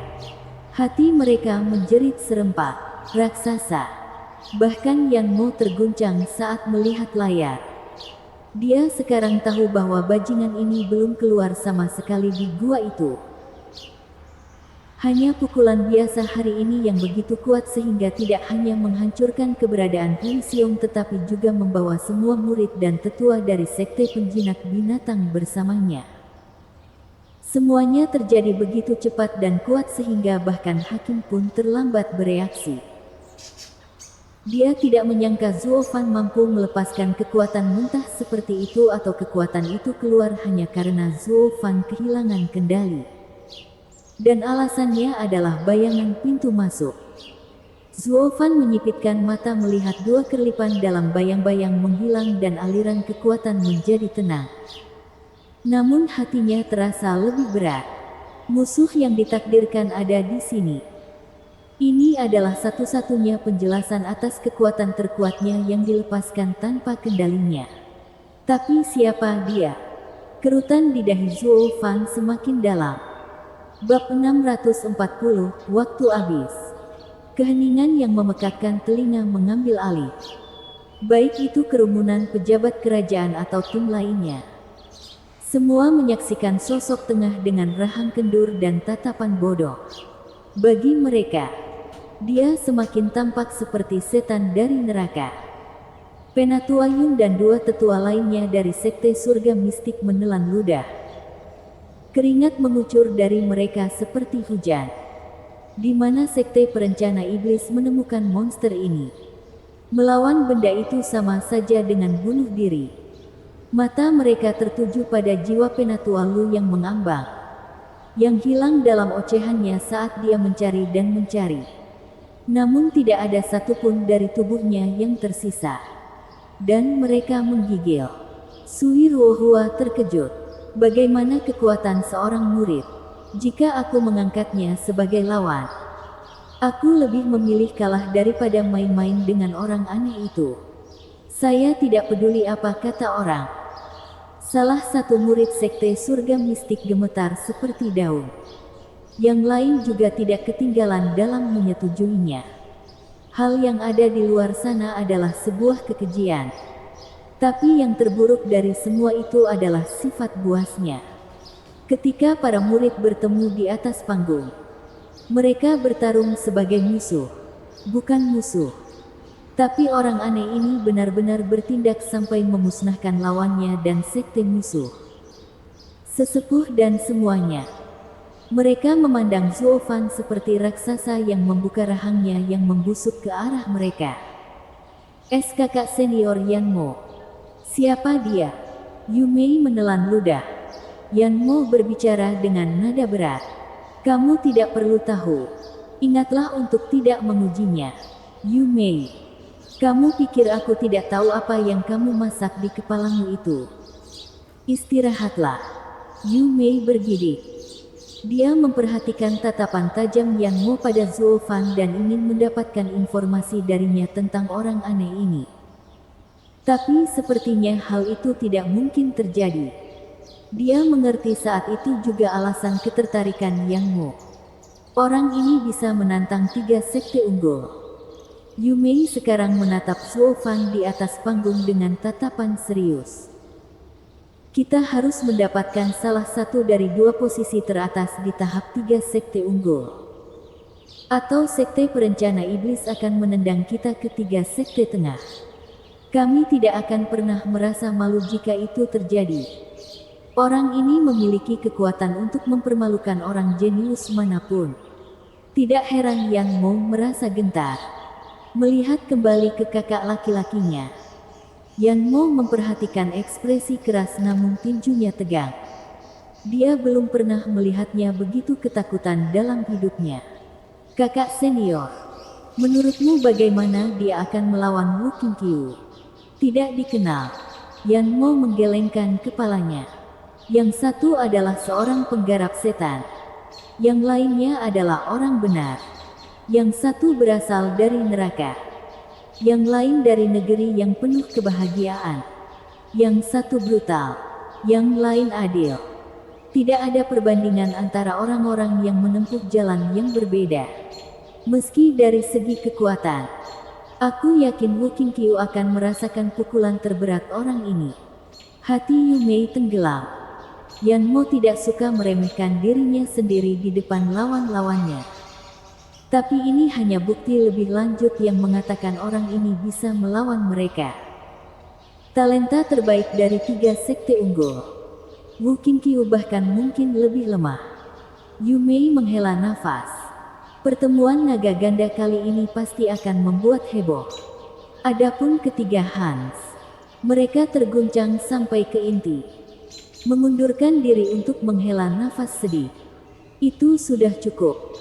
Hati mereka menjerit serempak. Raksasa. Bahkan Yan Mo terguncang saat melihat layar. Dia sekarang tahu bahwa bajingan ini belum keluar sama sekali di gua itu. Hanya pukulan biasa hari ini yang begitu kuat sehingga tidak hanya menghancurkan keberadaan Hui Xiong tetapi juga membawa semua murid dan tetua dari sekte penjinak binatang bersamanya. Semuanya terjadi begitu cepat dan kuat sehingga bahkan hakim pun terlambat bereaksi. Dia tidak menyangka Zuo Fan mampu melepaskan kekuatan muntah seperti itu atau kekuatan itu keluar hanya karena Zuo Fan kehilangan kendali. Dan alasannya adalah bayangan pintu masuk. Zuo Fan menyipitkan mata melihat dua kerlipan dalam bayang-bayang menghilang dan aliran kekuatan menjadi tenang. Namun hatinya terasa lebih berat. Musuh yang ditakdirkan ada di sini. Ini adalah satu-satunya penjelasan atas kekuatan terkuatnya yang dilepaskan tanpa kendalinya. Tapi siapa dia? Kerutan di dahi Zuo Fan semakin dalam. Bab 640, waktu habis. Keheningan yang memekakkan telinga mengambil alih. Baik itu kerumunan pejabat kerajaan atau tim lainnya. Semua menyaksikan sosok tengah dengan rahang kendur dan tatapan bodoh. Bagi mereka, dia semakin tampak seperti setan dari neraka. Penatua Yun dan dua tetua lainnya dari sekte surga mistik menelan ludah. Keringat mengucur dari mereka seperti hujan. Di mana sekte perencana iblis menemukan monster ini? Melawan benda itu sama saja dengan bunuh diri. Mata mereka tertuju pada jiwa Penatua Lu yang mengambang, yang hilang dalam ocehannya saat dia mencari dan mencari. Namun tidak ada satupun dari tubuhnya yang tersisa. Dan mereka menggigil. Sui Ruohua terkejut. Bagaimana kekuatan seorang murid? Jika aku mengangkatnya sebagai lawan, aku lebih memilih kalah daripada main-main dengan orang aneh itu. Saya tidak peduli apa kata orang. Salah satu murid sekte surga mistik gemetar seperti daun. Yang lain juga tidak ketinggalan dalam menyetujuinya. Hal yang ada di luar sana adalah sebuah kekejian. Tapi yang terburuk dari semua itu adalah sifat buasnya. Ketika para murid bertemu di atas panggung, mereka bertarung sebagai musuh, bukan musuh. Tapi orang aneh ini benar-benar bertindak sampai memusnahkan lawannya dan sekte musuh. Sesepuh dan semuanya. Mereka memandang Zuo Fan seperti raksasa yang membuka rahangnya yang membusuk ke arah mereka. Kakak senior Yan Mo. Siapa dia? Yu Mei menelan ludah. Yan Mo berbicara dengan nada berat. Kamu tidak perlu tahu. Ingatlah untuk tidak mengujinya. Yu Mei. Kamu pikir aku tidak tahu apa yang kamu masak di kepalamu itu? Istirahatlah. Yu Mei bergidik. Dia memperhatikan tatapan tajam Yang Mo pada Zuo Fan dan ingin mendapatkan informasi darinya tentang orang aneh ini. Tapi sepertinya hal itu tidak mungkin terjadi. Dia mengerti saat itu juga alasan ketertarikan Yang Mo. Orang ini bisa menantang 3 sekte unggul. Yu Mei sekarang menatap Zuo Fan di atas panggung dengan tatapan serius. Kita harus mendapatkan salah satu dari 2 posisi teratas di tahap 3 sekte unggul. Atau sekte perencana iblis akan menendang kita ke 3 sekte tengah. Kami tidak akan pernah merasa malu jika itu terjadi. Orang ini memiliki kekuatan untuk mempermalukan orang jenius manapun. Tidak heran Yang Mo merasa gentar. Melihat kembali ke kakak laki-lakinya. Yang Mo memperhatikan ekspresi keras namun tinjunya tegang. Dia belum pernah melihatnya begitu ketakutan dalam hidupnya. Kakak senior, menurutmu bagaimana dia akan melawan Wu Qingqiu? Tidak dikenal. Yang Mo menggelengkan kepalanya. Yang satu adalah seorang penggarap setan. Yang lainnya adalah orang benar. Yang satu berasal dari neraka. Yang lain dari negeri yang penuh kebahagiaan. Yang satu brutal. Yang lain adil. Tidak ada perbandingan antara orang-orang yang menempuh jalan yang berbeda. Meski dari segi kekuatan, aku yakin Wu Qingqiu akan merasakan pukulan terberat orang ini. Hati Yu Mei tenggelam. Yang Mo tidak suka meremehkan dirinya sendiri di depan lawan-lawannya. Tapi ini hanya bukti lebih lanjut yang mengatakan orang ini bisa melawan mereka. Talenta terbaik dari 3 sekte unggul. Wu Qingqiu bahkan mungkin lebih lemah. Yu Mei menghela nafas. Pertemuan naga ganda kali ini pasti akan membuat heboh. Adapun ketiga Hans, mereka terguncang sampai ke inti. Mengundurkan diri untuk menghela nafas sedih. Itu sudah cukup.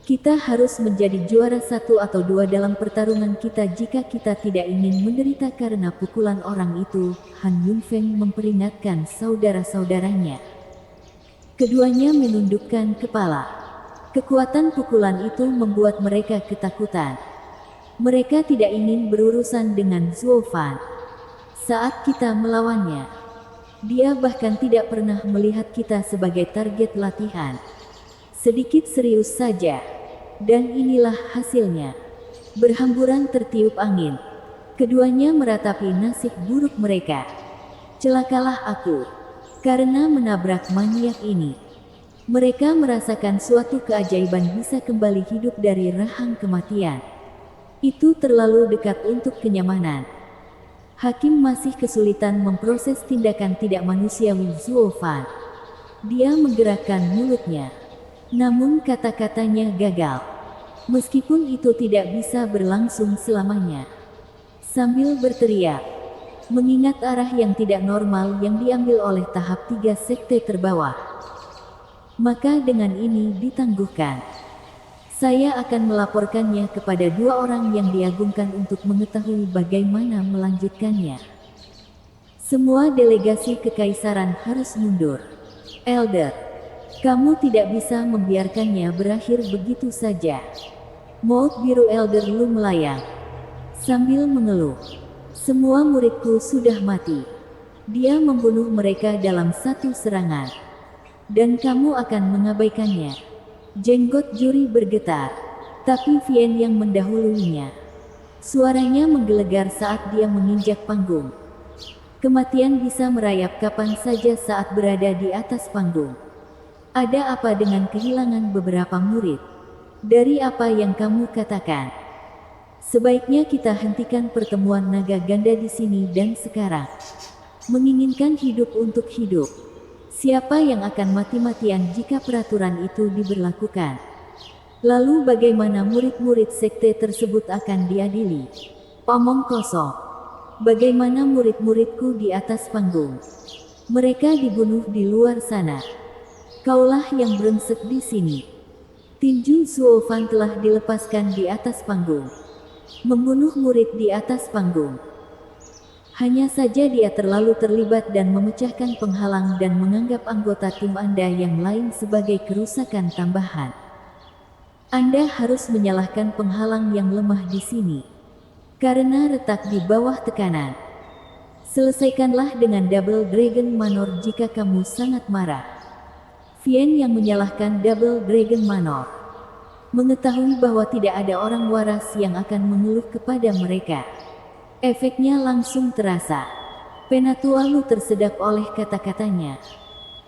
Kita harus menjadi juara 1 atau 2 dalam pertarungan kita jika kita tidak ingin menderita karena pukulan orang itu, Han Yunfeng memperingatkan saudara-saudaranya. Keduanya menundukkan kepala. Kekuatan pukulan itu membuat mereka ketakutan. Mereka tidak ingin berurusan dengan Zuo Fan. Saat kita melawannya, dia bahkan tidak pernah melihat kita sebagai target latihan. Sedikit serius saja. Dan inilah hasilnya. Berhamburan tertiup angin. Keduanya meratapi nasib buruk mereka. Celakalah aku. Karena menabrak maniak ini. Mereka merasakan suatu keajaiban bisa kembali hidup dari rahang kematian. Itu terlalu dekat untuk kenyamanan. Hakim masih kesulitan memproses tindakan tidak manusiawi Zuo Fan. Dia menggerakkan mulutnya. Namun kata-katanya gagal. Meskipun itu tidak bisa berlangsung selamanya. Sambil berteriak, mengingat arah yang tidak normal yang diambil oleh tahap 3 sekte terbawah. Maka dengan ini ditangguhkan. Saya akan melaporkannya kepada 2 orang yang diagungkan untuk mengetahui bagaimana melanjutkannya. Semua delegasi kekaisaran harus mundur. Elder, kamu tidak bisa membiarkannya berakhir begitu saja. Maut biru Elder Lu melayang. Sambil mengeluh. Semua muridku sudah mati. Dia membunuh mereka dalam satu serangan. Dan kamu akan mengabaikannya. Jenggot juri bergetar, tapi Vien yang mendahuluinya. Suaranya menggelegar saat dia menginjak panggung. Kematian bisa merayap kapan saja saat berada di atas panggung. Ada apa dengan kehilangan beberapa murid? Dari apa yang kamu katakan? Sebaiknya kita hentikan pertemuan naga ganda di sini dan sekarang. Menginginkan hidup untuk hidup. Siapa yang akan mati-matian jika peraturan itu diberlakukan? Lalu bagaimana murid-murid sekte tersebut akan diadili? Omong kosong. Bagaimana murid-muridku di atas panggung? Mereka dibunuh di luar sana. Kaulah yang brengsek di sini. Tinju Zuofan telah dilepaskan di atas panggung. Membunuh murid di atas panggung. Hanya saja dia terlalu terlibat dan memecahkan penghalang dan menganggap anggota tim Anda yang lain sebagai kerusakan tambahan. Anda harus menyalahkan penghalang yang lemah di sini. Karena retak di bawah tekanan. Selesaikanlah dengan Double Dragon Manor jika kamu sangat marah. Vien yang menyalahkan Double Dragon Manor. Mengetahui bahwa tidak ada orang waras yang akan mengeluh kepada mereka. Efeknya langsung terasa. Penatualu tersedak oleh kata-katanya.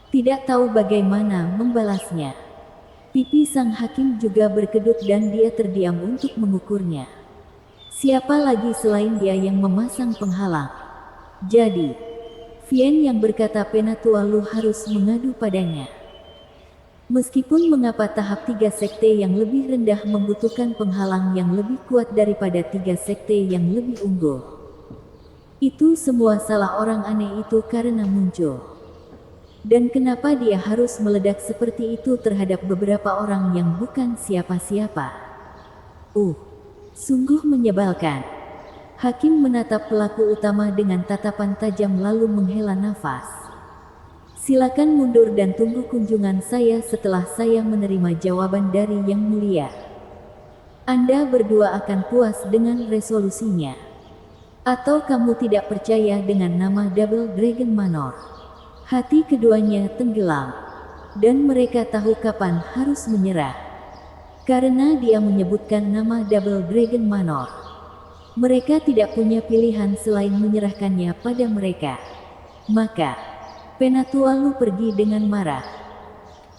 Tidak tahu bagaimana membalasnya. Pipi sang hakim juga berkedut dan dia terdiam untuk mengukurnya. Siapa lagi selain dia yang memasang penghalang? Jadi, Vien yang berkata Penatualu harus mengadu padanya. Meskipun mengapa tahap 3 sekte yang lebih rendah membutuhkan penghalang yang lebih kuat daripada 3 sekte yang lebih unggul. Itu semua salah orang aneh itu karena muncul. Dan kenapa dia harus meledak seperti itu terhadap beberapa orang yang bukan siapa-siapa? Sungguh menyebalkan. Hakim menatap pelaku utama dengan tatapan tajam lalu menghela nafas. Silakan mundur dan tunggu kunjungan saya setelah saya menerima jawaban dari Yang Mulia. Anda berdua akan puas dengan resolusinya. Atau kamu tidak percaya dengan nama Double Dragon Manor? Hati keduanya tenggelam. Dan mereka tahu kapan harus menyerah. Karena dia menyebutkan nama Double Dragon Manor. Mereka tidak punya pilihan selain menyerahkannya pada mereka. Maka Penatualu pergi dengan marah.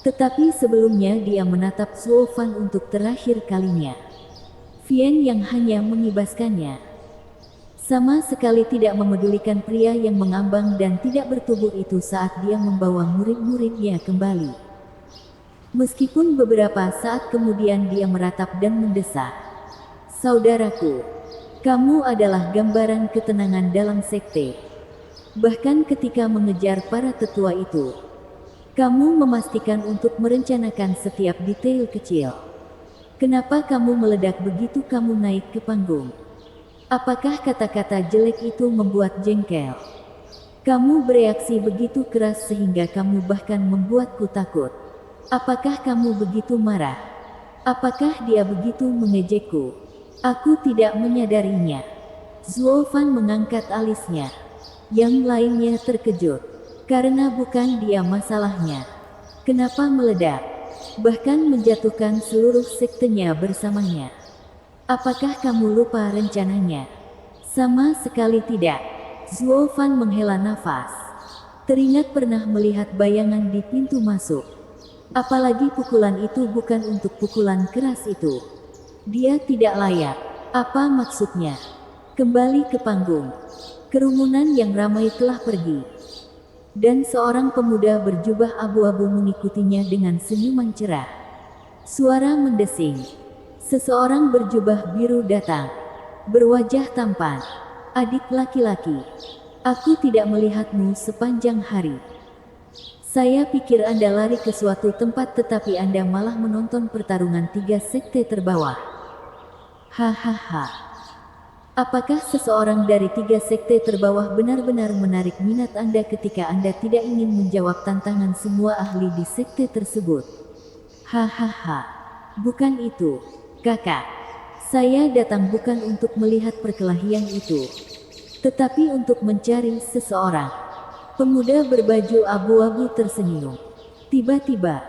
Tetapi sebelumnya dia menatap Zuofan untuk terakhir kalinya. Vien yang hanya mengibaskannya. Sama sekali tidak memedulikan pria yang mengambang dan tidak bertubuh itu saat dia membawa murid-muridnya kembali. Meskipun beberapa saat kemudian dia meratap dan mendesak. Saudaraku, kamu adalah gambaran ketenangan dalam sekte. Bahkan ketika mengejar para tetua itu, kamu memastikan untuk merencanakan setiap detail kecil. Kenapa kamu meledak begitu kamu naik ke panggung? Apakah kata-kata jelek itu membuat jengkel? Kamu bereaksi begitu keras sehingga kamu bahkan membuatku takut. Apakah kamu begitu marah? Apakah dia begitu mengejekku? Aku tidak menyadarinya. Zuofan mengangkat alisnya. Yang lainnya terkejut, karena bukan dia masalahnya. Kenapa meledak? Bahkan menjatuhkan seluruh sektenya bersamanya. Apakah kamu lupa rencananya? Sama sekali tidak. Zuofan menghela nafas. Teringat pernah melihat bayangan di pintu masuk. Apalagi pukulan itu bukan untuk pukulan keras itu. Dia tidak layak. Apa maksudnya? Kembali ke panggung. Kerumunan yang ramai telah pergi. Dan seorang pemuda berjubah abu-abu mengikutinya dengan senyuman cerah. Suara mendesing. Seseorang berjubah biru datang. Berwajah tampan. Adik laki-laki. Aku tidak melihatmu sepanjang hari. Saya pikir Anda lari ke suatu tempat tetapi Anda malah menonton pertarungan 3 sekte terbawah. Hahaha. Apakah seseorang dari 3 sekte terbawah benar-benar menarik minat Anda ketika Anda tidak ingin menjawab tantangan semua ahli di sekte tersebut? Hahaha. Bukan itu, kakak. Saya datang bukan untuk melihat perkelahian itu, tetapi untuk mencari seseorang. Pemuda berbaju abu-abu tersenyum. Tiba-tiba,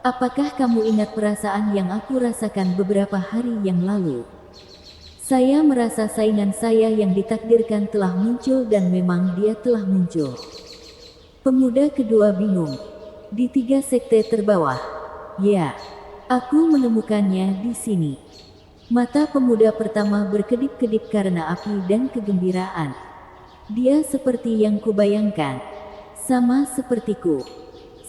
apakah kamu ingat perasaan yang aku rasakan beberapa hari yang lalu? Saya merasa saingan saya yang ditakdirkan telah muncul dan memang dia telah muncul. Pemuda kedua bingung. Di 3 sekte terbawah. Ya, aku menemukannya di sini. Mata pemuda pertama berkedip-kedip karena api dan kegembiraan. Dia seperti yang kubayangkan. Sama sepertiku.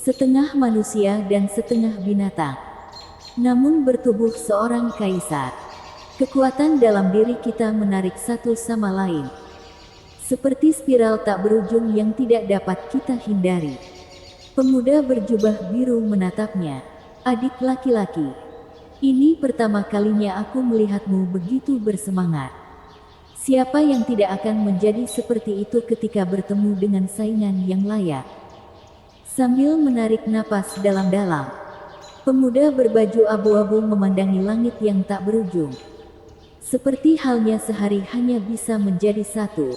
Setengah manusia dan setengah binatang. Namun bertubuh seorang kaisar. Kekuatan dalam diri kita menarik satu sama lain. Seperti spiral tak berujung yang tidak dapat kita hindari. Pemuda berjubah biru menatapnya. Adik laki-laki, ini pertama kalinya aku melihatmu begitu bersemangat. Siapa yang tidak akan menjadi seperti itu ketika bertemu dengan saingan yang layak? Sambil menarik napas dalam-dalam, pemuda berbaju abu-abu memandangi langit yang tak berujung. Seperti halnya sehari hanya bisa menjadi satu.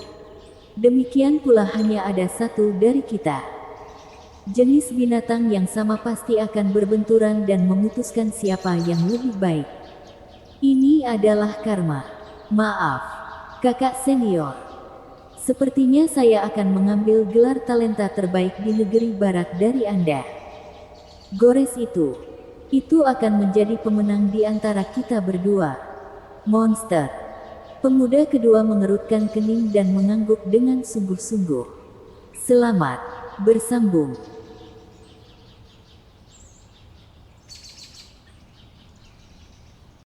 Demikian pula hanya ada satu dari kita. Jenis binatang yang sama pasti akan berbenturan dan memutuskan siapa yang lebih baik. Ini adalah karma. Maaf, kakak senior. Sepertinya saya akan mengambil gelar talenta terbaik di negeri barat dari Anda. Gores itu akan menjadi pemenang di antara kita berdua. Monster. Pemuda kedua mengerutkan kening dan mengangguk dengan sungguh-sungguh. Selamat bersambung.